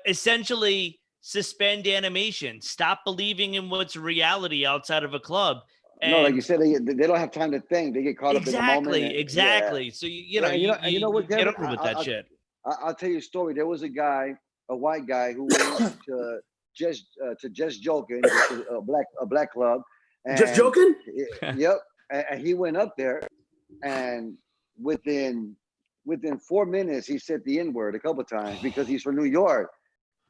essentially suspend animation, stop believing in what's reality outside of a club. And no, like you said, they don't have time to think. They get caught up in the moment. Exactly. So you know what, Kevin, get over with that shit. I'll tell you a story. There was a white guy who went to Just Joking, a black club. And Just Joking? Yep. And he went up there, and within 4 minutes, he said the N-word a couple of times because he's from New York.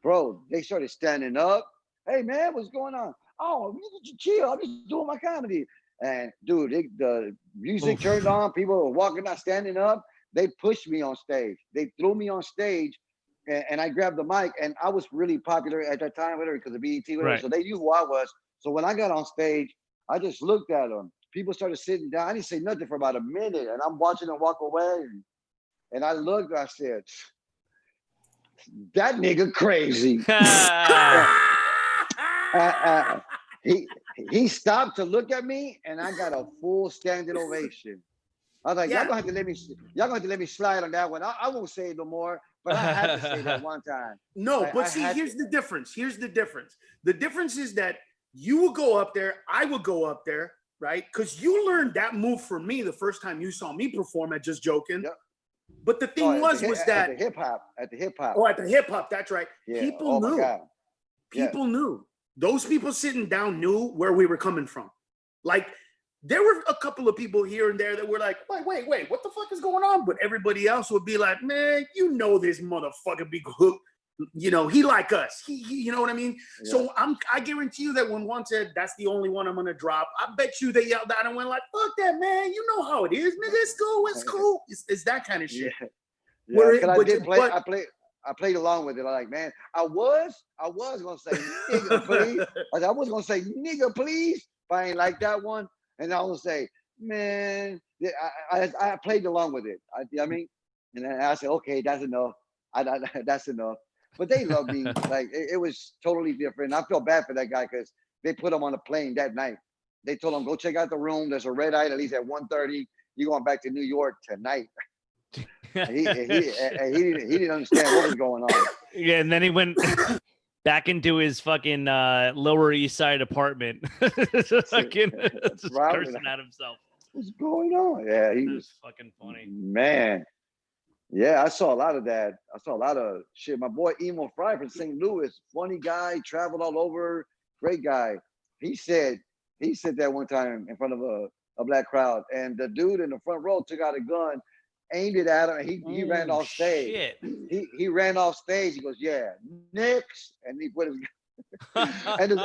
Bro, they started standing up. Hey, man, what's going on? Oh, you need to chill. I'm just doing my comedy. And, dude, the music turned on. People were walking out, standing up. They pushed me on stage. They threw me on stage, and I grabbed the mic. And I was really popular at that time, whatever, because of BET, whatever. Right. So they knew who I was. So when I got on stage, I just looked at them. people started sitting down. I didn't say nothing for about a minute, and I'm watching them walk away. And I looked, I said, that nigga crazy. He stopped to look at me, and I got a full standing ovation. I was like, y'all gonna have to let me slide on that one. I won't say it no more, but I had to say that one time. No, Like, but see, here's the difference. Here's the difference. The difference is that you would go up there, I would go up there, right? Because you learned that move from me the first time you saw me perform at Just Joking. Yep. But the thing was that at the hip hop. Oh, at the hip hop, that's right. Yeah. People knew. My God. People knew. Those people sitting down knew where we were coming from. Like, there were a couple of people here and there that were like, wait, what the fuck is going on? But everybody else would be like, man, you know this motherfucker be hooked. You know, he like us. He you know what I mean? Yeah. So I guarantee you that when one said, that's the only one I'm gonna drop, I bet you they yelled out and went like, fuck that, man. You know how it is, nigga. It's cool. It's that kind of shit. Yeah. I played along with it. I'm like, man, I was gonna say nigga, please. I was gonna say nigga, please, but I ain't like that one. And I was say, man, I played along with it. I mean, and then I said, okay, that's enough. That's enough. But they loved me. Like it was totally different. I felt bad for that guy because they put him on a plane that night. They told him, go check out the room. There's a red eye at least at 1:30. You're going back to New York tonight. he didn't understand what was going on. Yeah, and then he went back into his fucking Lower East Side apartment. Just cursing at himself. What's going on? Yeah, he was fucking funny. Man. Yeah, I saw a lot of that. I saw a lot of shit. My boy Emo Fry from St. Louis, funny guy, traveled all over, great guy. He said that one time in front of a black crowd, and the dude in the front row took out a gun, aimed it at him, and he ran off stage. Shit. He ran off stage. He goes, "Yeah, next," and he put his and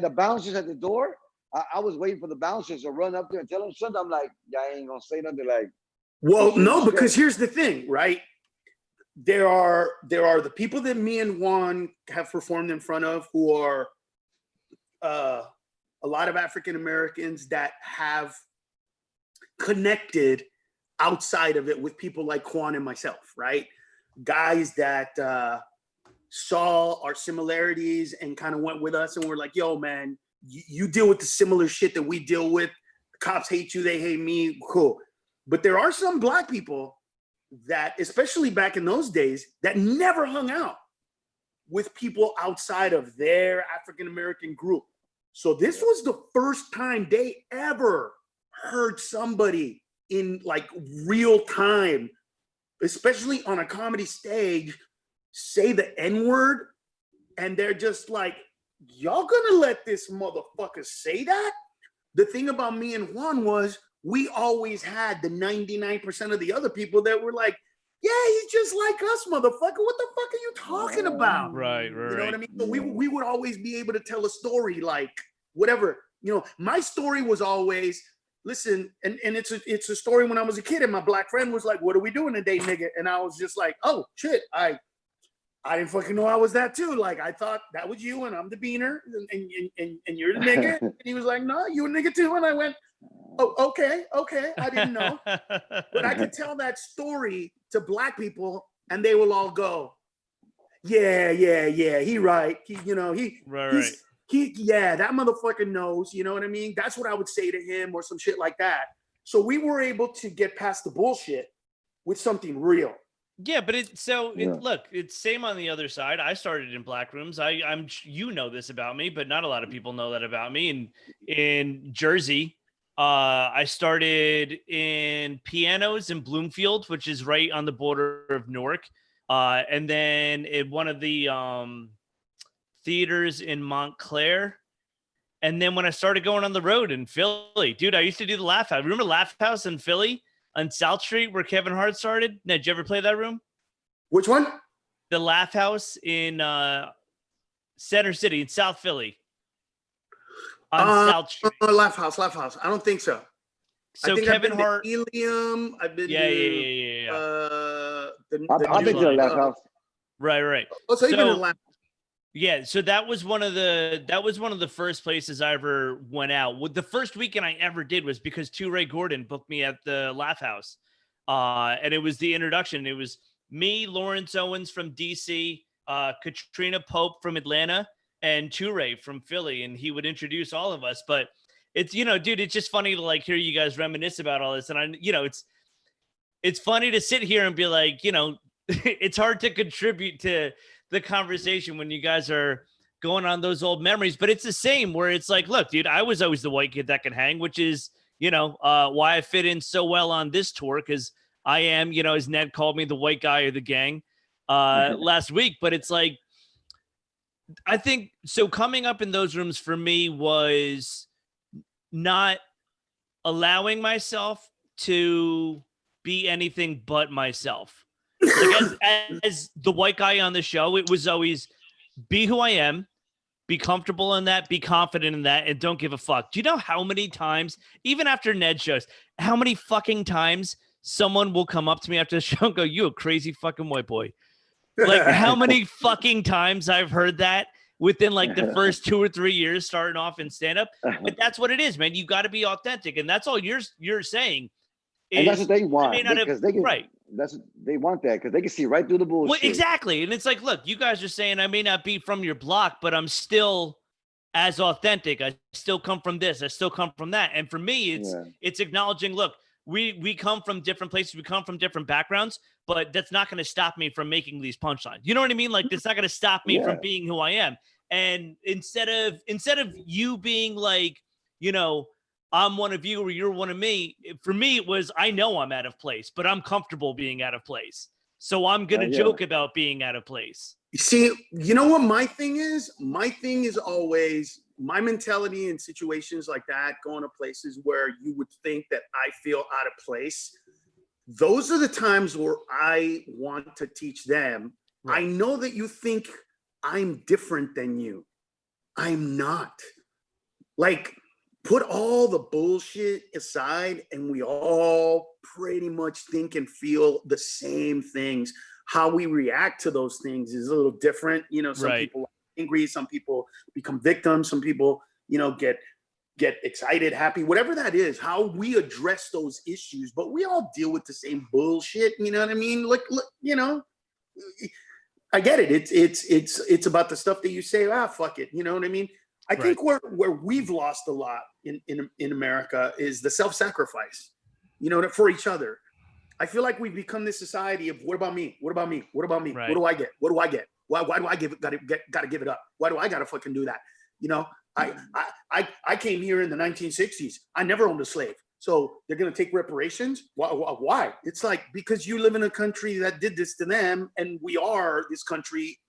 the bouncers at the door. I was waiting for the bouncers to run up there and tell them something. I'm like, "Yeah, I ain't gonna say nothing." Like, well, no, because here's the thing, right? There are the people that me and Juan have performed in front of who are a lot of African Americans that have connected outside of it with people like Juan and myself, right? Guys that saw our similarities and kind of went with us and were like, yo, man, you deal with the similar shit that we deal with. The cops hate you, they hate me, cool. But there are some black people that, especially back in those days, that never hung out with people outside of their African-American group. So this was the first time they ever heard somebody in like real time, especially on a comedy stage, say the N-word. And they're just like, y'all gonna let this motherfucker say that? The thing about me and Juan was, we always had the 99% of the other people that were like, yeah, he's just like us, motherfucker. What the fuck are you talking about? Right. You know what I mean? So we would always be able to tell a story like whatever. You know, my story was always, listen, and it's a story when I was a kid and my black friend was like, what are we doing today, nigga? And I was just like, oh, shit, I didn't fucking know I was that too. Like, I thought that was you and I'm the beaner and you're the nigga. And he was like, no, you a nigga too. And I went, oh, okay. I didn't know. But I could tell that story to black people and they will all go, yeah, he right. Yeah, that motherfucker knows, you know what I mean? That's what I would say to him or some shit like that. So we were able to get past the bullshit with something real. Yeah, but look, it's same on the other side. I started in black rooms. I'm you know this about me, but not a lot of people know that about me. And in Jersey, I started in Pianos in Bloomfield, which is right on the border of Newark. And then in one of the theaters in Montclair. And then when I started going on the road in Philly, dude, I used to do the Laugh House. Remember Laugh House in Philly on South Street where Kevin Hart started? Did you ever play that room? Which one? The Laugh House in Center City in South Philly. On South Street. Laugh House. I don't think so. So I think Kevin I've been Hart. To Helium. I've been Yeah. I've been to the Laugh House. Right. Oh, so you've been to the Laugh House. Yeah, so that was one of the first places I ever went out. The first weekend I ever did was because Ray Gordon booked me at the Laugh House. And it was the introduction. It was me, Lawrence Owens from DC, Katrina Pope from Atlanta, and Ray from Philly, and he would introduce all of us. But it's, dude, it's just funny to like hear you guys reminisce about all this. And it's funny to sit here and be like, it's hard to contribute to the conversation when you guys are going on those old memories, but it's the same where it's like, look, dude, I was always the white kid that could hang, which is, why I fit in so well on this tour. Cause I am, as Ned called me, the white guy of the gang last week, but it's like, I think so coming up in those rooms for me was not allowing myself to be anything but myself. Like as the white guy on the show, it was always be who I am, be comfortable in that, be confident in that, and don't give a fuck. Do you know how many times, even after Ned shows, how many fucking times someone will come up to me after the show and go, "You a crazy fucking white boy"? Like how many fucking times I've heard that within like the first 2 or 3 years starting off in stand up. But that's what it is, man. You got to be authentic, and that's all you're saying. And that's what they want because they can, right. They want that because they can see right through the bullshit. Well, exactly. And it's like, look, you guys are saying I may not be from your block, but I'm still as authentic. I still come from this. I still come from that. And for me, it's acknowledging, look, we come from different places. We come from different backgrounds, but that's not going to stop me from making these punchlines. You know what I mean? Like, it's not going to stop me from being who I am. And instead of you being like, I'm one of you or you're one of me. For me, it was, I know I'm out of place, but I'm comfortable being out of place. So I'm going to joke about being out of place. See, you know what my thing is? My thing is always my mentality in situations like that, going to places where you would think that I feel out of place. Those are the times where I want to teach them. Right. I know that you think I'm different than you. I'm not. Like, put all the bullshit aside and we all pretty much think and feel the same things. How we react to those things is a little different. Some people are angry, some people become victims, some people, get excited, happy, whatever that is, how we address those issues. But we all deal with the same bullshit, you know what I mean? Look, I get it. It's about the stuff that you say, fuck it, you know what I mean? I think where we've lost a lot in America is the self-sacrifice, for each other. I feel like we've become this society of what about me? What about me? What about me? Right. What do I get? What do I get? Why do I gotta give it up? Why do I gotta fucking do that? I came here in the 1960s. I never owned a slave. So they're gonna take reparations? Why? It's like, because you live in a country that did this to them, and we are this country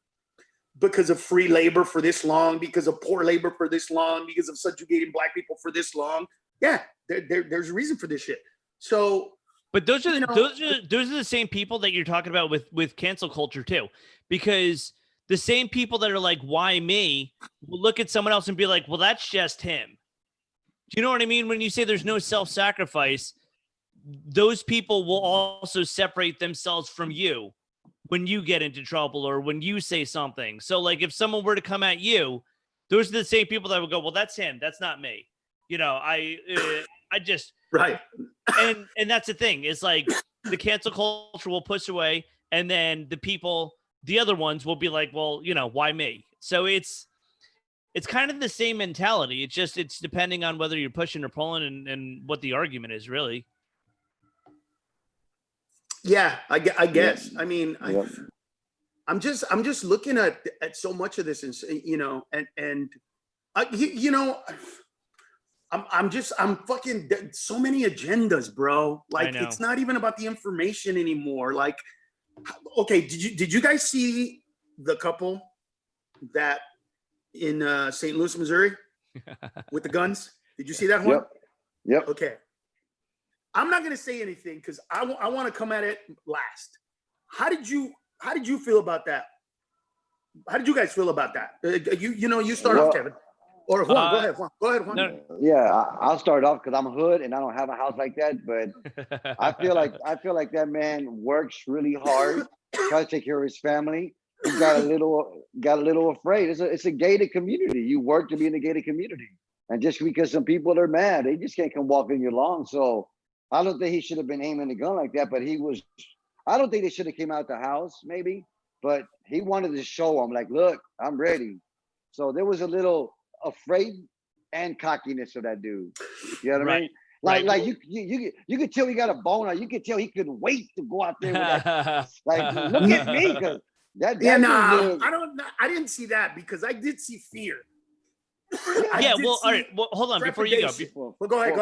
because of free labor for this long, because of poor labor for this long, because of subjugating black people for this long. Yeah, there's a reason for this shit. So, but those are the same people that you're talking about with cancel culture too, because the same people that are like, why me, will look at someone else and be like, well, that's just him. Do you know what I mean? When you say there's no self-sacrifice, those people will also separate themselves from you when you get into trouble or when you say something. So like if someone were to come at you, those are the same people that would go, well, that's him. That's not me. I just, right. And that's the thing is like the cancel culture will push away. And then the other ones will be like, well, why me? So it's kind of the same mentality. It's depending on whether you're pushing or pulling and what the argument is really. Yeah, I guess. I mean, I'm just looking at so much of this, and I'm fucking so many agendas, bro. Like it's not even about the information anymore. Like, okay, did you guys see the couple that in St. Louis, Missouri, with the guns? Did you see that one? Yep. Okay. I'm not going to say anything because I want to come at it last. How did you feel about that? How did you guys feel about that? You start off, Kevin. Or Juan, go ahead, Juan. Go ahead, Juan. No. Yeah, I'll start off because I'm a hood and I don't have a house like that. But I feel like that man works really hard, tries to take care of his family. he got a little afraid. It's a gated community. You work to be in a gated community, and just because some people are mad, they just can't come walk in your lawn. So I don't think he should have been aiming a gun like that. But he was. I don't think they should have came out the house, maybe. But he wanted to show them, like, look, I'm ready. So there was a little afraid and cockiness of that dude. You know what I mean? Like you could tell he got a boner. You could tell he couldn't wait to go out there with that. Like, look at me, because that Yeah, dude nah, I didn't see that because I did see fear. Yeah, well, all right. Well, hold on before you go. Well, go ahead.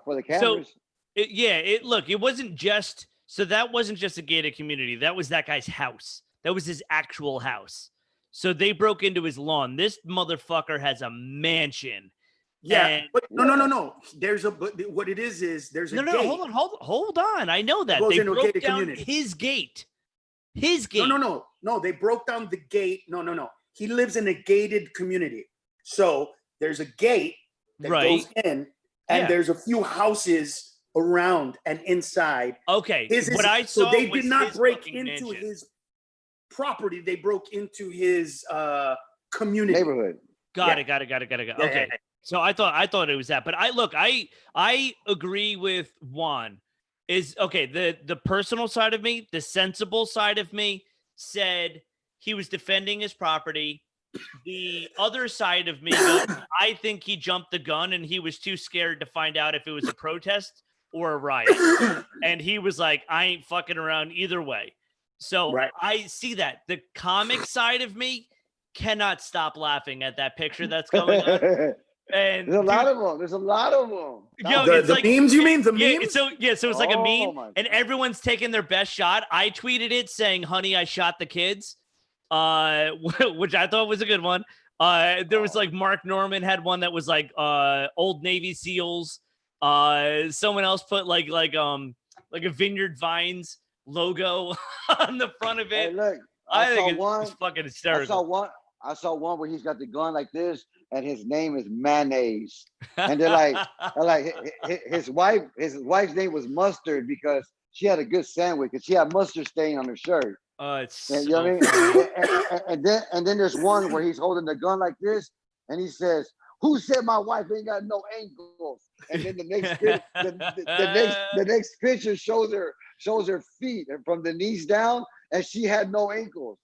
For the cameras. It wasn't just that wasn't just a gated community. That was that guy's house. That was his actual house. So they broke into his lawn. This motherfucker has a mansion. Yeah, but no. What it is there's a gate. No, hold on. I know that they broke down community. His gate. No. They broke down the gate. No. He lives in a gated community. So there's a gate that goes in, and there's a few houses around and inside. Okay. What I saw, so they did not break into mansion. his property. They broke into his community Neighborhood. Got it. Okay. Yeah. So I thought it was that, but I agree with Juan. Is okay. The personal side of me, the sensible side of me, said he was defending his property. The other side of me goes, I think he jumped the gun and he was too scared to find out if it was a protest or a riot, and he was like, I ain't fucking around either way. So I see that. The comic side of me cannot stop laughing at that picture that's going on. And there's a lot of them. The memes, you mean? The memes? So it's like a meme, and everyone's taking their best shot. I tweeted it saying, honey, I shot the kids, which I thought was a good one. There was like Mark Norman had one that was like Old Navy SEALs. Someone else put like a Vineyard Vines logo on the front of it. Hey, look, I think it's fucking hysterical. I saw one where he's got the gun like this, and his name is Mayonnaise, and they're like his wife's name was Mustard because she had a good sandwich and she had mustard stain on her shirt. It's you know what I mean? And then there's one where he's holding the gun like this, and he says, "Who said my wife ain't got no ankles?" And then the next picture shows her feet and from the knees down, and she had no ankles.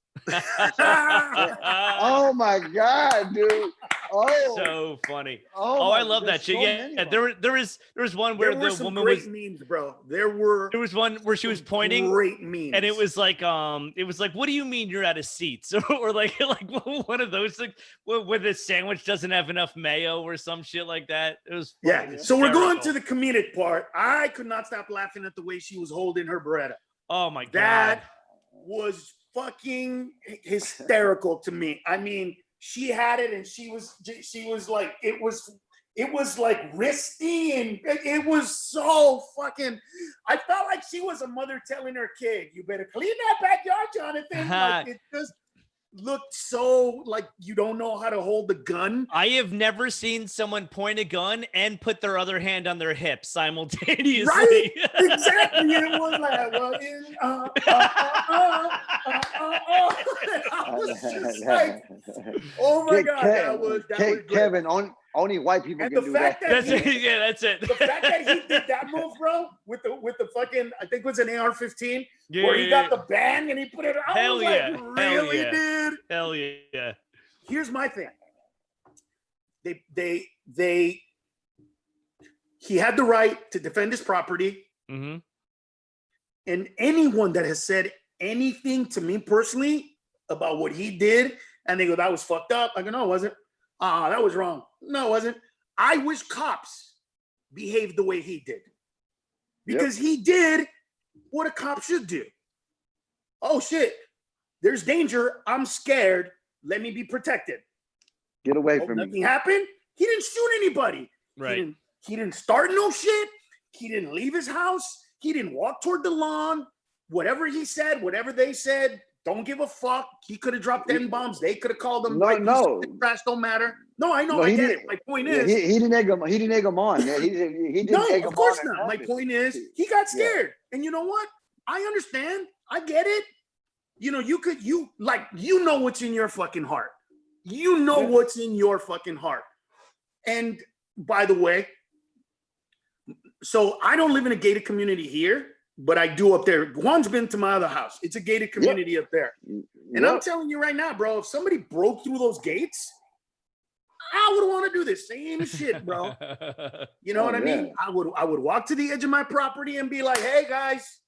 Oh my God, dude! Oh, so funny. I love that shit. Yeah, there was one where the woman was memes, bro. There was one where she was pointing great memes, and it was like, what do you mean you're out of seats? or like one of those things where the sandwich doesn't have enough mayo or some shit like that. It was So we're going to the comedic part. I could not stop laughing at the way she was holding her Beretta. Oh my God, that was fucking hysterical to me. I mean, she had it and she was like, it was like wristy, and it was so fucking, I felt like she was a mother telling her kid, you better clean that backyard, Jonathan. Like, it just looked so like you don't know how to hold the gun. I have never seen someone point a gun and put their other hand on their hip simultaneously. Right? Exactly. It was like, I was just like, oh my God, that was Kevin, only white people can do that. That's it. The fact that he did that move, bro, with the fucking, I think it was an AR-15, where he got the bang and he put it out. Hell yeah. Really, dude? Hell yeah. Here's my thing. He had the right to defend his property. Mm-hmm. And anyone that has said anything to me personally about what he did, and they go, that was fucked up. I go, no, it wasn't. That was wrong. No, it wasn't. I wish cops behaved the way he did. Because he did what a cop should do. Oh, shit. There's danger. I'm scared. Let me be protected. Get away from me. Nothing happened. He didn't shoot anybody. Right. He didn't start no shit. He didn't leave his house. He didn't walk toward the lawn. Whatever he said, whatever they said, don't give a fuck. He could have dropped 10 bombs. They could have called him. No. Trash don't matter. No, I know. No, I get it. My point is, he didn't egg him. He didn't egg him on. He didn't no, egg him of course on not. My point is, he got scared. And you know what? I understand. I get it. you know, you know what's in your fucking heart. You know what's in your fucking heart. And by the way, so I don't live in a gated community here, but I do up there. Juan's been to my other house. It's a gated community up there. And I'm telling you right now, bro, if somebody broke through those gates, I would want to do the same shit, bro. You know what I mean? I would walk to the edge of my property and be like, hey, guys,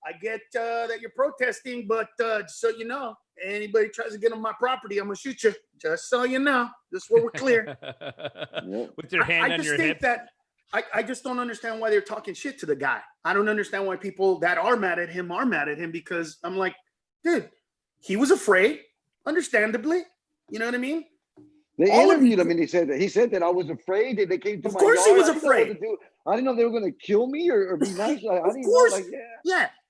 I get that you're protesting, but so you know, anybody tries to get on my property, I'm going to shoot you. Just so you know. Just so we're clear. With your hand on your hip. I just don't understand why they're talking shit to the guy. I don't understand why people that are mad at him because I'm like, dude, he was afraid, understandably. You know what I mean? They interviewed him and he said that I was afraid that they came to my yard. Of course he was afraid. I didn't know they were going to kill me or be nice. I didn't know. Like,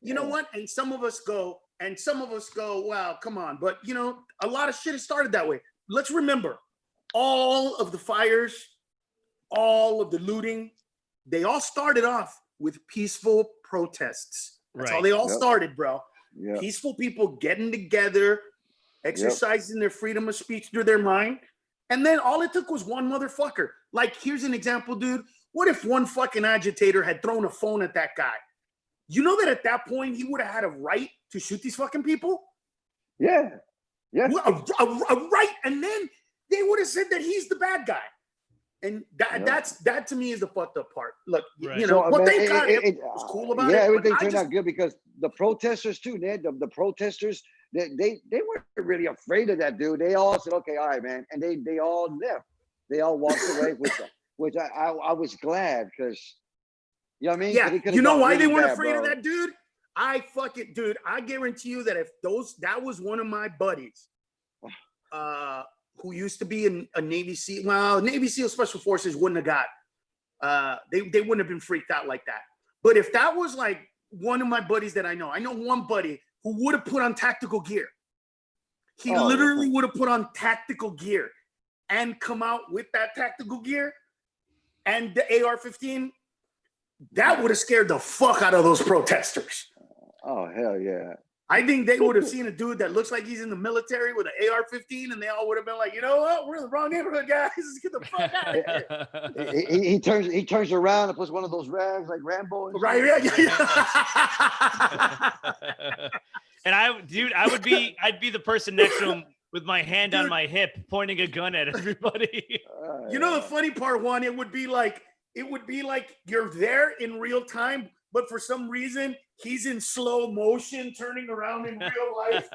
You know what? And some of us go, wow, come on. But, you know, a lot of shit has started that way. Let's remember, all of the fires, all of the looting, they all started off with peaceful protests. That's how they all started, bro. Peaceful people getting together, exercising their freedom of speech through their mind. And then all it took was one motherfucker. Like, here's an example, dude. What if one fucking agitator had thrown a phone at that guy? You know that at that point, he would have had a right to shoot these fucking people? Yeah. A right. And then they would have said that he's the bad guy. And that to me is the fucked up part. Look, you know, what they got it was cool about it. Yeah, everything turned out good because the protesters too, Ned, the protesters, they weren't really afraid of that dude. They all said, okay, all right, man. And they all left. They all walked away, which I was glad because, you know what I mean? Yeah, you know why they weren't afraid of that dude? Dude, I guarantee you that if that was one of my buddies, who used to be a Navy SEAL. Well, Navy SEAL Special Forces wouldn't have got, they wouldn't have been freaked out like that. But if that was like one of my buddies that I know one buddy who would have put on tactical gear. He literally would have put on tactical gear and come out with that tactical gear and the AR-15. That would have scared the fuck out of those protesters. Oh, hell yeah. I think they would have seen a dude that looks like he's in the military with an AR-15, and they all would have been like, you know what? We're in the wrong neighborhood, guys. Let's get the fuck out of here. He turns around and puts one of those rags like Rambo. Right, And I'd be the person next to him with my hand on my hip, pointing a gun at everybody. You know the funny part, Juan? It would be like you're there in real time, but for some reason he's in slow motion turning around in real life.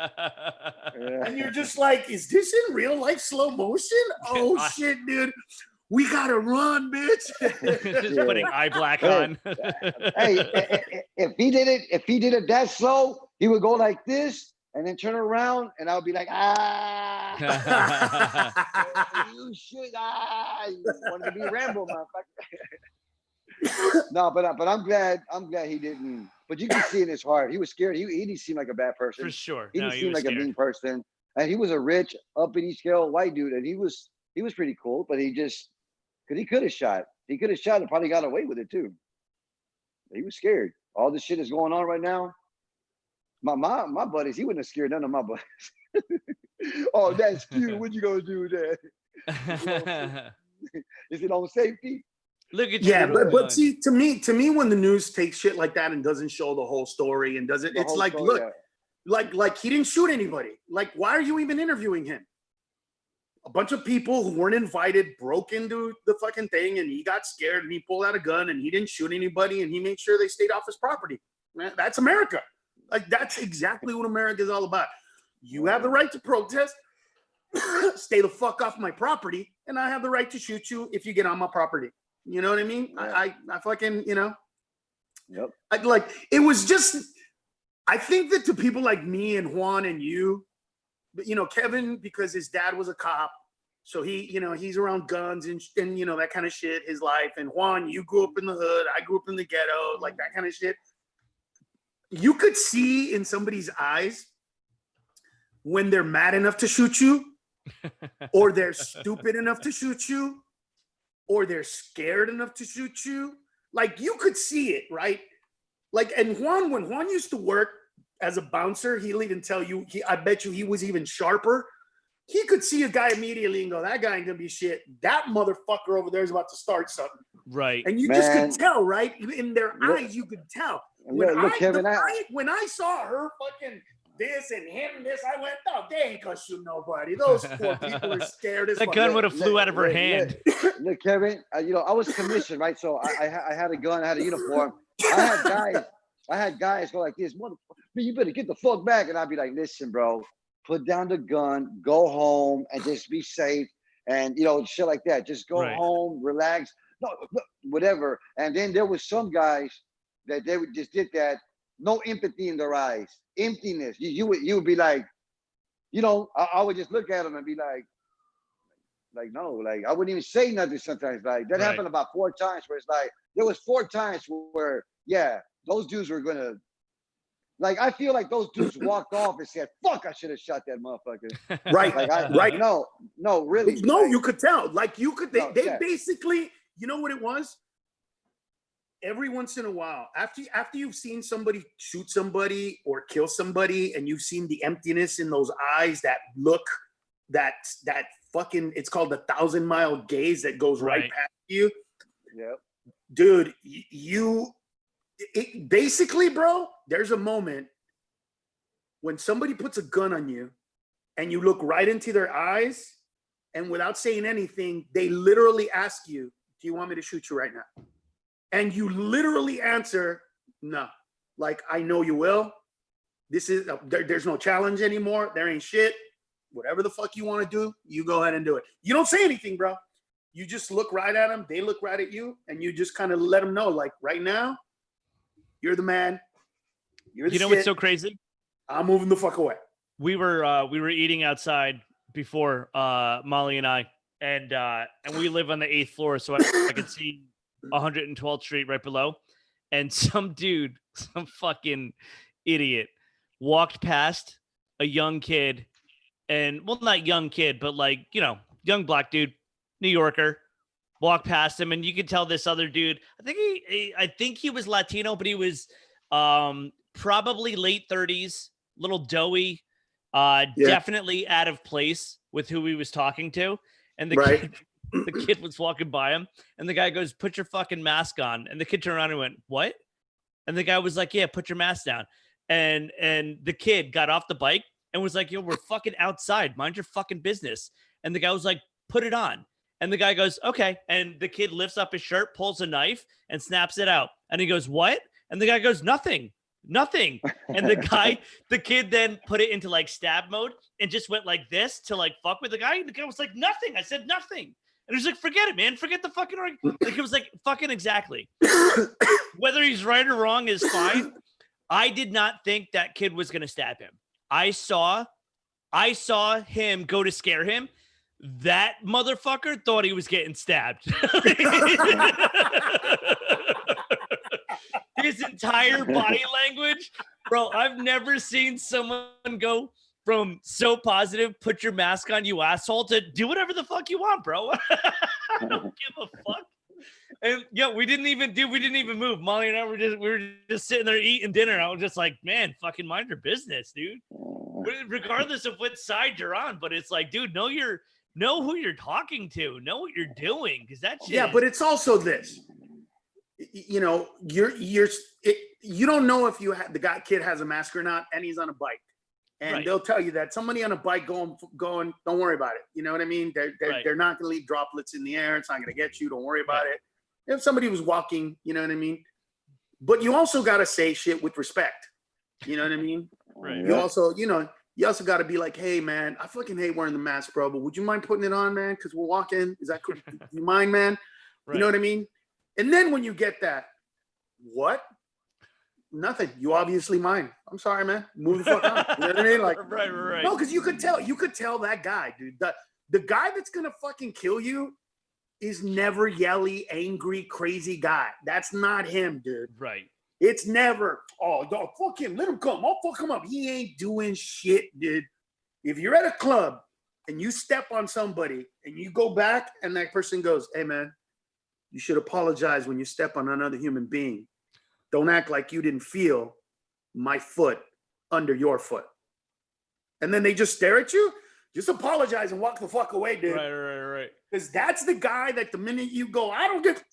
And you're just like, is this in real life slow motion? Oh shit, dude. We gotta run, bitch. Just putting eye black on. If he did it that slow, he would go like this and then turn around and I would be like, you should, you wanted to be Rambo, motherfucker. No, but I'm glad he didn't. But you can see in his heart, he was scared. He didn't seem like a bad person. For sure. He didn't seem like a mean person. And he was a rich, uppity scale white dude. And he was pretty cool, but because he could have shot. He could have shot and probably got away with it too. He was scared. All this shit is going on right now. My buddies, he wouldn't have scared none of my buddies. Oh, that's cute. What you gonna do with that? Is it on safety? Look at you. Yeah, but see, to me, when the news takes shit like that and doesn't show the whole story and doesn't, it's like, story, look, like he didn't shoot anybody. Like, why are you even interviewing him? A bunch of people who weren't invited broke into the fucking thing, and he got scared and he pulled out a gun and he didn't shoot anybody and he made sure they stayed off his property. Man, that's America. Like, that's exactly what America is all about. You have the right to protest, stay the fuck off my property, and I have the right to shoot you if you get on my property. You know what I mean? Yeah. I fucking, you know. Yep. It was just, I think that to people like me and Juan and you, Kevin, because his dad was a cop, so he's around guns and that kind of shit, his life. And Juan, you grew up in the hood, I grew up in the ghetto, like that kind of shit. You could see in somebody's eyes when they're mad enough to shoot you, or they're stupid enough to shoot you, or they're scared enough to shoot you. Like, you could see it, right? Like, and when Juan used to work as a bouncer, he'll even tell you. I bet you he was even sharper. He could see a guy immediately and go, "That guy ain't gonna be shit. That motherfucker over there is about to start something." Right. And you just could tell, right? In their eyes, you could tell. When Kevin, when I saw her fucking this and him this, I went, "No, they ain't gonna shoot nobody. Those poor people are scared as That fuck." gun would have flew out of her hand. Look, Kevin, I was commissioned, right? So I had a gun, I had a uniform. I had guys go like this, "Motherfucker, you better get the fuck back." And I'd be like, "Listen, bro, put down the gun, go home, and just be safe." And shit like that. Just go home, relax, no, whatever. And then there was some guys that they would just did that, no empathy in their eyes, emptiness. You would be like, I would just look at them and be like no, like I wouldn't even say nothing sometimes. Like that happened about 4 times where it's like there was 4 times where those dudes were gonna. Like, I feel like those dudes walked off and said, "Fuck, I should have shot that motherfucker." Right. Like, No, really. No, like, you could tell. Like, you could, they yeah. basically, you know what it was? Every once in a while, after you've seen somebody shoot somebody or kill somebody, and you've seen the emptiness in those eyes, that look, that fucking, it's called the 1,000-mile gaze that goes right past you. Yep. Dude, basically, bro, there's a moment when somebody puts a gun on you and you look right into their eyes, and without saying anything, they literally ask you, "Do you want me to shoot you right now?" And you literally answer, "No." Like, "I know you will. This is, there's no challenge anymore. There ain't shit. Whatever the fuck you want to do, you go ahead and do it." You don't say anything, bro. You just look right at them. They look right at you, and you just kind of let them know, like, right now, you're the man. You're the shit. What's so crazy? I'm moving the fuck away. We were eating outside before, Molly and I, and we live on the 8th floor, so I could see 112th Street right below. And some dude, some fucking idiot, walked past a young kid, and not young kid, but like, young black dude, New Yorker, walked past him, and you could tell this other dude, I think he was Latino, but he was probably late 30s, little doughy, definitely out of place with who he was talking to. And the kid was walking by him, and the guy goes, "Put your fucking mask on." And the kid turned around and went, "What?" And the guy was like, "Yeah, put your mask down." And the kid got off the bike and was like, "Yo, we're fucking outside. Mind your fucking business." And the guy was like, "Put it on." And the guy goes, "Okay." And the kid lifts up his shirt, pulls a knife, and snaps it out. And he goes, "What?" And the guy goes, "Nothing. Nothing." And the kid then put it into like stab mode and just went like this to like fuck with the guy. And the guy was like, "Nothing. I said nothing." And he was like, "Forget it, man. Forget the fucking argument." Like, it was like, fucking exactly. Whether he's right or wrong is fine. I did not think that kid was going to stab him. I saw him go to scare him. That motherfucker thought he was getting stabbed. His entire body language, bro. I've never seen someone go from so positive, "Put your mask on, you asshole," to "Do whatever the fuck you want, bro." I don't give a fuck. And we didn't even move. Molly and I were just sitting there eating dinner. I was just like, "Man, fucking mind your business, dude." Regardless of what side you're on, but it's like, dude, know who you're talking to, know what you're doing, because that shit. Yeah, but it's also this. You don't know if the kid has a mask or not, and he's on a bike, and they'll tell you that somebody on a bike going. Don't worry about it. You know what I mean? They're not going to leave droplets in the air. It's not going to get you. Don't worry about it. If somebody was walking, you know what I mean. But you also got to say shit with respect. You know what I mean? Right. You also got to be like, "Hey, man, I fucking hate wearing the mask, bro. But would you mind putting it on, man? Because we're walking. Is that cool? You mind, man? You know what I mean?" And then when you get that, what? Nothing. You obviously mind. I'm sorry, man. Move the fuck on. You know what I mean? Like, right. No, because you could tell that guy, dude. The guy that's gonna fucking kill you is never yelly, angry, crazy guy. That's not him, dude. Right. It's never, "Oh, dog, fuck him. Let him come. I'll fuck him up." He ain't doing shit, dude. If you're at a club and you step on somebody and you go back and that person goes, "Hey, man, you should apologize when you step on another human being. Don't act like you didn't feel my foot under your foot. And then they just stare at you. Just apologize and walk the fuck away, dude. Right. Because that's the guy that the minute you go, I don't get,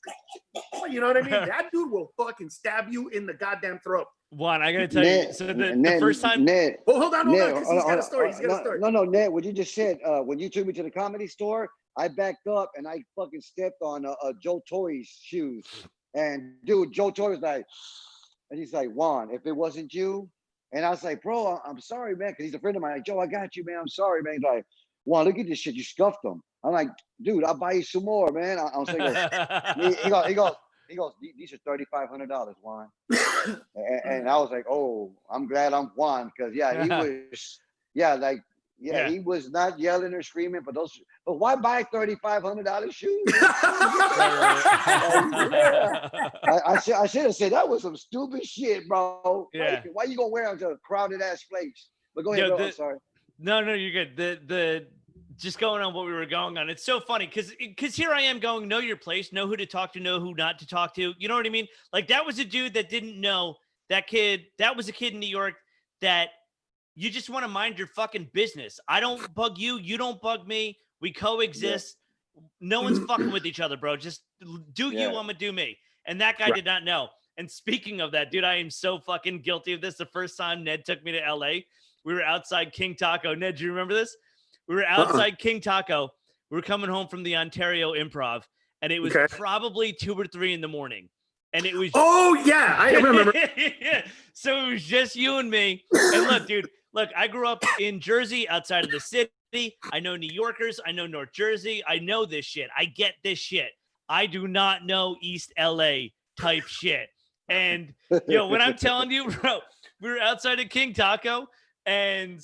you know what I mean? That dude will fucking stab you in the goddamn throat. Juan, I gotta tell you. So the first time. Ned, Oh, hold on, Ned, because he's got a story. He's got a story. No, Ned, what you just said, when you took me to the Comedy Store, I backed up and I fucking stepped on Joe Torre's shoes. And dude, Joe Torre was like, and he's like, Juan, if it wasn't you, and I was like, bro, I'm sorry, man, because he's a friend of mine. Like, Joe, I got you, man. I'm sorry, man. He's like, Juan, look at this shit. You scuffed them. I'm like, dude, I'll buy you some more, man. I'm saying, he goes, these are $3,500, Juan. and I was like, oh, I'm glad I'm Juan, because yeah, he was, he was not yelling or screaming for those. But why buy $3,500 shoes? I should have said that was some stupid shit, bro. Yeah. Why you gonna wear them to a crowded ass place? But go ahead, bro. I'm sorry. No, you're good. The just going on what we were going on. It's so funny because here I am going, know your place, know who to talk to, know who not to talk to. You know what I mean? Like that was a dude that didn't know that kid. That was a kid in New York that you just want to mind your fucking business. I don't bug you. You don't bug me. We coexist. Yeah. No one's fucking with each other, bro. Just do you. I'm gonna do me. And that guy did not know. And speaking of that, dude, I am so fucking guilty of this. The first time Ned took me to LA, we were outside King Taco. Ned, do you remember this? We were outside King Taco. We were coming home from the Ontario Improv, and it was probably 2 or 3 in the morning. And it was I remember. Yeah. So it was just you and me. And look, dude, I grew up in Jersey outside of the city. I know New Yorkers. I know North Jersey. I know this shit. I get this shit. I do not know East LA type shit. And when I'm telling you, bro, we were outside of King Taco, and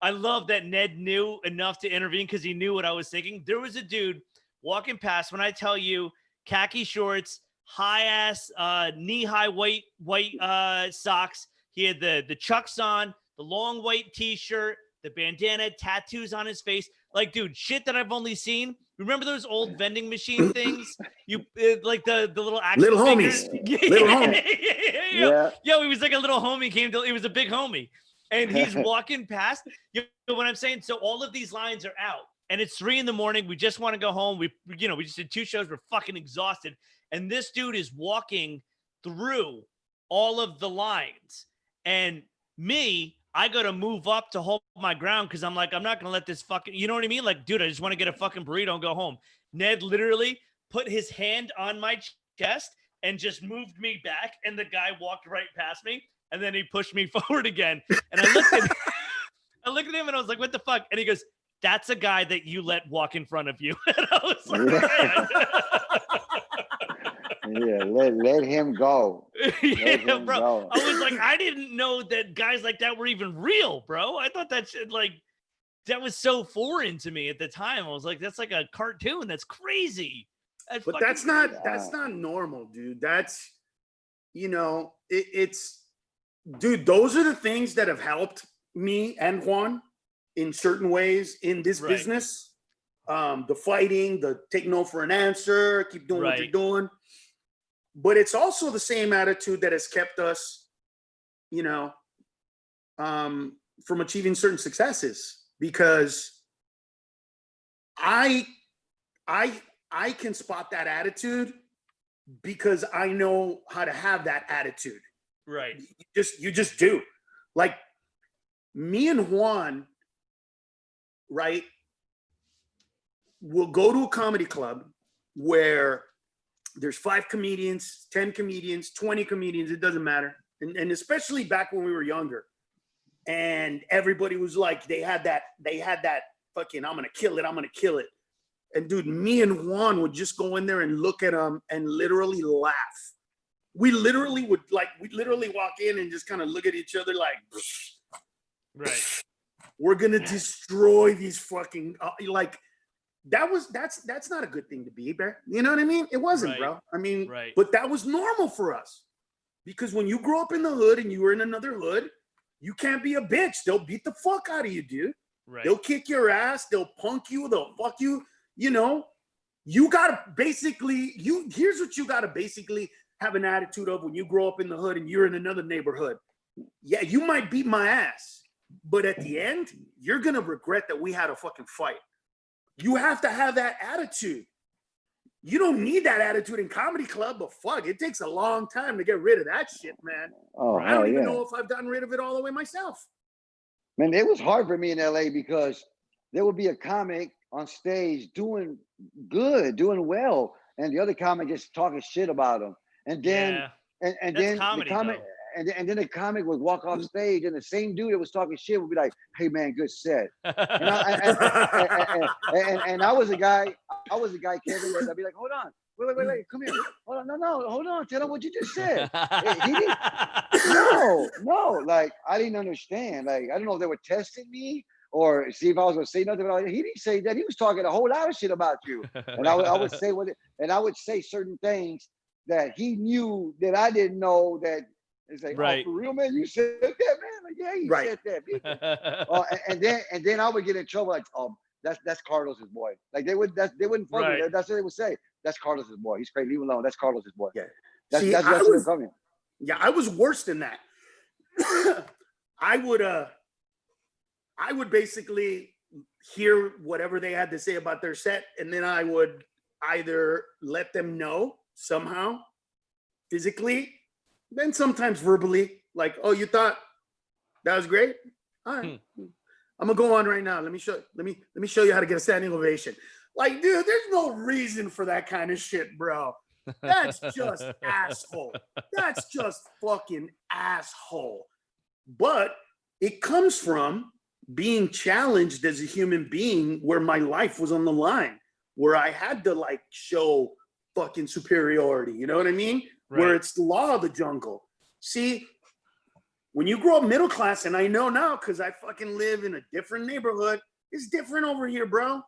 I love that Ned knew enough to intervene because he knew what I was thinking. There was a dude walking past, when I tell you, khaki shorts, high ass, knee-high white socks. He had the Chucks on, the long white t-shirt, the bandana, tattoos on his face. Like, dude, shit that I've only seen. Remember those old vending machine things? Like the little action little figures? homies. Little homie. Yeah, he was like a little homie. It was a big homie. And he's walking past. You know what I'm saying? So all of these lines are out. And it's 3 in the morning. We just want to go home. We just did 2 shows. We're fucking exhausted. And this dude is walking through all of the lines. And me, I got to move up to hold my ground because I'm like, I'm not going to let this fucking, you know what I mean? Like, dude, I just want to get a fucking burrito and go home. Ned literally put his hand on my chest and just moved me back. And the guy walked right past me. And then he pushed me forward again. And I looked at him and I was like, what the fuck? And he goes, that's a guy that you let walk in front of you. And I was like, let him go. Bro. I was like, I didn't know that guys like that were even real, bro. I thought that shit, that was so foreign to me at the time. I was like, that's like a cartoon. That's crazy. But that's not normal, dude. That's, it's, dude, those are the things that have helped me and Juan in certain ways in this business. The fighting, the take no for an answer, keep doing what you're doing. But it's also the same attitude that has kept us, from achieving certain successes. Because I can spot that attitude because I know how to have that attitude. Right. You just do. Like me and Juan, right, will go to a comedy club where there's 5 comedians, 10 comedians, 20 comedians, it doesn't matter. And especially back when we were younger. And everybody was like, they had that fucking, I'm going to kill it. And dude, me and Juan would just go in there and look at them and literally laugh. We literally walk in and just kind of look at each other like, right. We're going to destroy these fucking, that's not a good thing to be, bro. You know what I mean? It wasn't, bro. I mean, but that was normal for us because when you grow up in the hood and you were in another hood, you can't be a bitch. They'll beat the fuck out of you, dude. Right. They'll kick your ass. They'll punk you. They'll fuck you. You gotta basically, here's what you gotta basically have an attitude of when you grow up in the hood and you're in another neighborhood. yeah, you might beat my ass, but at the end, you're gonna regret that we had a fucking fight. You have to have that attitude. You don't need that attitude in comedy club, but fuck, it takes a long time to get rid of that shit, man. Oh, I don't hell even yeah. know if I've gotten rid of it all the way myself. Man, it was hard for me in LA because there would be a comic on stage doing good, doing well, and the other comic just talking shit about him. And then Yeah. and That's then comedy, the comic though. and then the comic would walk off stage, and the same dude that was talking shit would be like, "Hey man, good set." And I was a guy, Kevin, that I'd be like, "Hold on, wait, come here, hold on, no, hold on, tell him what you just said." He didn't. No, like I didn't understand. Like I don't know if they were testing me or see if I was gonna say nothing. But he didn't say that. He was talking a whole lot of shit about you, and I would say and I would say certain things that he knew that I didn't know. That it's like, Right. oh, for real, man, you said that, man. Like, yeah, he Right. said that. And then I would get in trouble. Like, that's Carlos's boy. Like they wouldn't fuck Right. with. That's what they would say. That's Carlos's boy. He's crazy. Leave him alone. That's Carlos's boy. Yeah. That's See, that's what they're coming. Yeah, I was worse than that. I would basically hear whatever they had to say about their set, and then I would either let them know somehow, physically, then sometimes verbally, like, "Oh, you thought that was great? All right, I'm gonna go on right now. Let me show you how to get a standing ovation." Like, dude, there's no reason for that kind of shit, bro. That's just asshole. That's just fucking asshole. But it comes from being challenged as a human being where my life was on the line, where I had to like show fucking superiority. You know what I mean? Right. Where it's the law of the jungle. See, when you grow up middle class, and I know now because I fucking live in a different neighborhood, it's different over here, bro.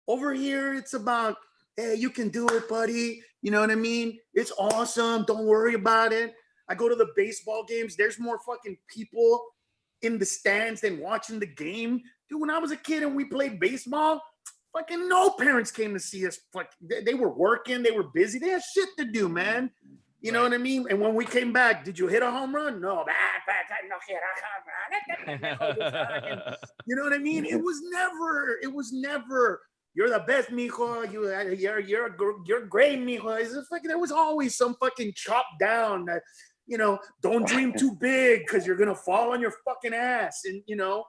Over here, it's about, hey, you can do it, buddy. You know what I mean? It's awesome. Don't worry about it. I go to the baseball games. There's more fucking people in the stands than watching the game. Dude, when I was a kid and we played baseball, fucking no parents came to see us. They were working. They were busy. They had shit to do, man. You know what I mean? And when we came back, did you hit a home run? No. You know what I mean? It was never, you're the best, mijo. You're great, mijo. It's fucking, there was always some fucking chop down that, you know, don't dream too big because you're gonna fall on your fucking ass. And you know,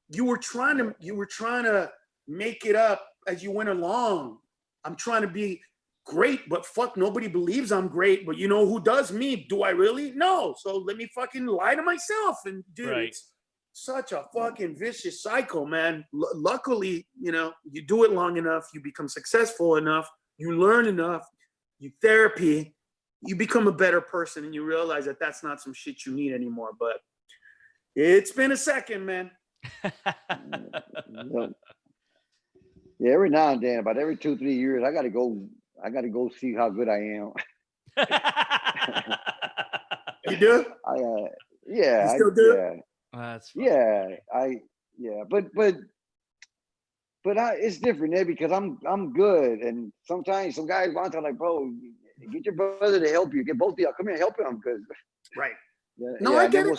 you were trying to make it up as you went along. I'm trying to be great, but fuck, nobody believes I'm great. But you know who does me? Do I really? No. So let me fucking lie to myself. And dude, Right. It's such a fucking vicious cycle, man. Luckily, you know, you do it long enough, you become successful enough, you learn enough, you therapy, you become a better person, and you realize that that's not some shit you need anymore. But it's been a second, man. Yeah, every now and then, about every 2-3 years, I gotta go see how good I am. You do? Yeah, You still do? yeah. That's But it's different there because I'm good, and sometimes some guys want to like, bro, get your brother to help you, get both of y'all come here and help him because right. Yeah, No, yeah, I get it.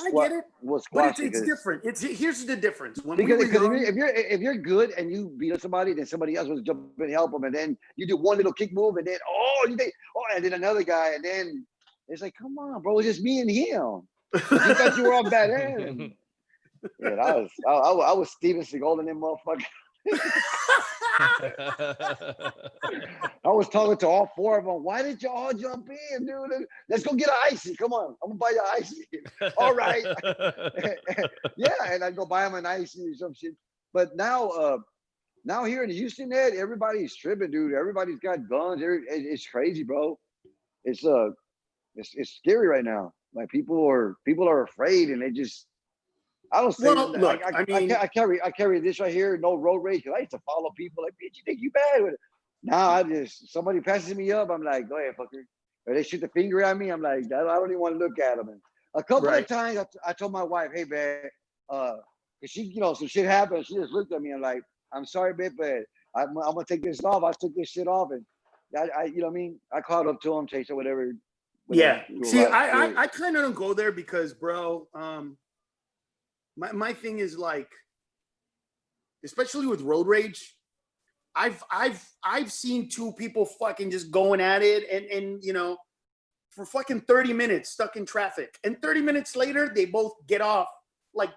We'll But squash it's different. Here's the difference. When because we were young, if you're good and you beat up somebody, then somebody else will jump and help them, and then you do one little kick move, and then and then another guy, and then it's like, come on, bro, it's just me and him. You thought you were on bad end. Yeah, I was Steven Seagal in them motherfucker. I was talking to all four of them. Why did you all jump in, dude? Let's go get an icy. Come on, I'm gonna buy you an icy. All right. Yeah, and I'd go buy them an icy or some shit. But now here in Houston, Ed, everybody's tripping, dude. Everybody's got guns. It's crazy, bro. It's scary right now. Like people are afraid, and they just. I don't say. Well, look, I carry this right here. No road rage because I used to follow people like, bitch, you think you bad with it? Now I just somebody passes me up, I'm like, go ahead, fucker. Or they shoot the finger at me, I'm like, I don't even want to look at them. And a couple of times I told my wife, hey, man, because she, some shit happened. She just looked at me and like, I'm sorry, babe, but I'm gonna take this off. I took this shit off, and I you know what I mean? I called up to him, chased or whatever. Yeah. You See, were right. I kind of don't go there because, bro, my thing is like, especially with road rage, I've seen two people fucking just going at it and you know, for fucking 30 minutes stuck in traffic. And 30 minutes later, they both get off like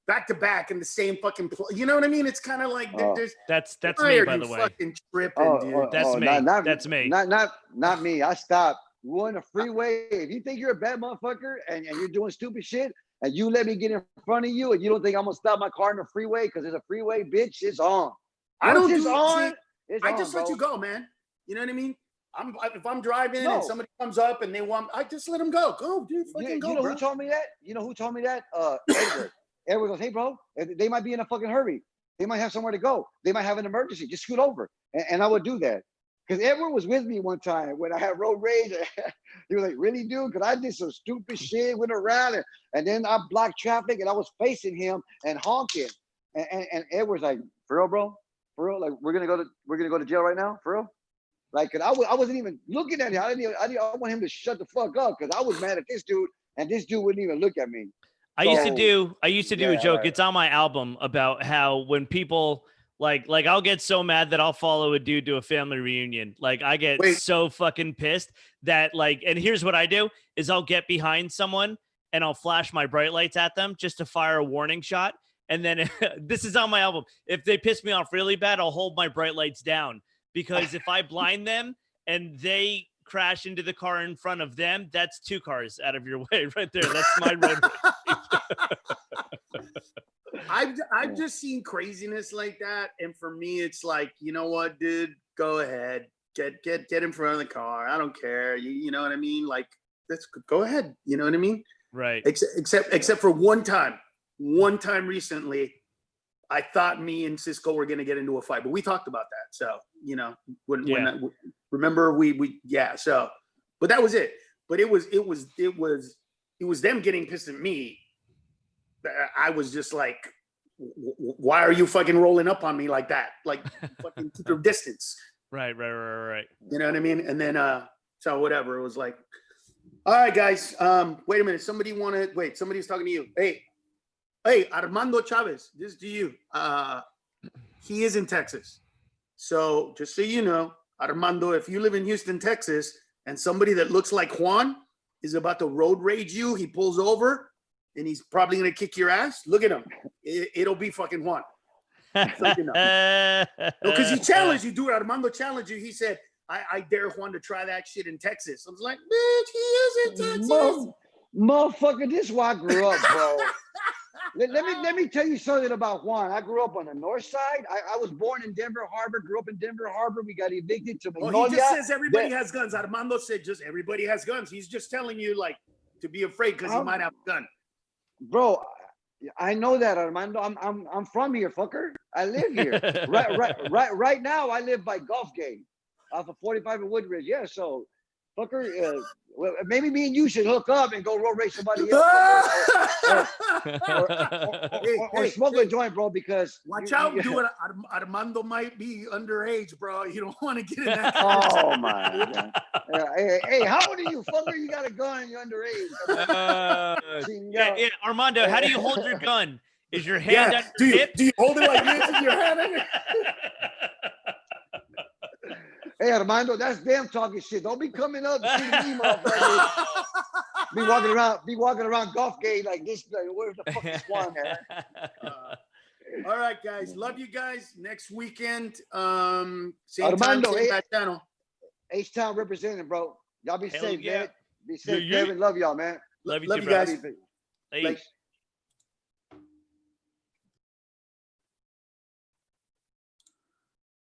back to back in the same fucking you know what I mean? It's kind of like there's That's why me, are by you the way. fucking tripping, dude? That's me. That's me. Not me. I stopped. We're on the freeway. If you think you're a bad motherfucker and you're doing stupid shit and you let me get in front of you and you don't think I'm gonna stop my car in the freeway because there's a freeway, bitch, it's on. I don't it's do on, see, it's I on, just bro. let you go, man. You know what I mean? If I'm driving No. and somebody comes up and they want, I just let them go. Go, dude, fucking go, you know bro. who told me that? You know who told me that? Edward. Edward goes, hey, bro, they might be in a fucking hurry. They might have somewhere to go. They might have an emergency. Just scoot over. And I would do that. Because Edward was with me one time when I had road rage. He was like, really, dude? Because I did some stupid shit, went around, and then I blocked traffic, and I was facing him and honking. And Edward's like, for real, bro? For real? Like, we're gonna go to jail right now? For real? Like, cause I wasn't even looking at him. I want him to shut the fuck up because I was mad at this dude, and this dude wouldn't even look at me. I used to do a joke. Right. It's on my album about how when people like I'll get so mad that I'll follow a dude to a family reunion. Like I get so fucking pissed that like, and here's what I do is I'll get behind someone and I'll flash my bright lights at them just to fire a warning shot. And then this is on my album. If they piss me off really bad, I'll hold my bright lights down because if I blind them and they crash into the car in front of them, that's 2 cars out of your way right there. That's my road rage. I've just seen craziness like that, and for me, it's like, you know what, dude, go ahead, get in front of the car. I don't care. You know what I mean? Like, let's go ahead. You know what I mean? Right. Except for one time recently, I thought me and Cisco were gonna get into a fight, but we talked about that. So you know, when remember we so, but that was it. But it was them getting pissed at me. I was just like, why are you fucking rolling up on me like that? Like, fucking keep your distance. Right. You know what I mean? And then so whatever, it was like, all right, guys, wait a minute. Somebody's talking to you. Hey, Armando Chavez, this is to you. He is in Texas. So just so you know, Armando, if you live in Houston, Texas, and somebody that looks like Juan is about to road rage you, he pulls over and he's probably going to kick your ass. Look at him. It'll be fucking Juan. So, you know. No, because he challenged you, dude. Armando challenged you. He said, I dare Juan to try that shit in Texas. I was like, bitch, he is in Texas. Motherfucker, this is where I grew up, bro. Let me tell you something about Juan. I grew up on the north side. I was born in Denver Harbor, grew up in Denver Harbor. We got evicted to Magnolia. Well, he just says everybody has guns. Armando said just everybody has guns. He's just telling you like to be afraid because he might have a gun. Bro, I know that, Armando. I'm from here, fucker. I live here. Right now, I live by Golf Game off of 45 and Woodridge. Yeah, so fucker, well, maybe me and you should hook up and go road race somebody else. or smoke a joint, bro, because watch out, dude. Armando might be underage, bro. You don't want to get in that. Oh my God. Hey, how old are you, fucker? You got a gun and you're underage. Yeah, Armando, how do you hold your gun? Is your hand under do your you, hip? Do you hold it like this in your hand? Hey, Armando, that's them talking shit. Don't be coming up to me, motherfucker. Be walking around Golf Game like this. Like, where's the fuck is Juan at? All right, guys. Love you guys. Next weekend, same Armando, time, same bad channel. H-Town representing, bro. Y'all be safe, yeah. man. Be safe, Kevin. Love y'all, man. Love you Love too, you bro. guys. Hey.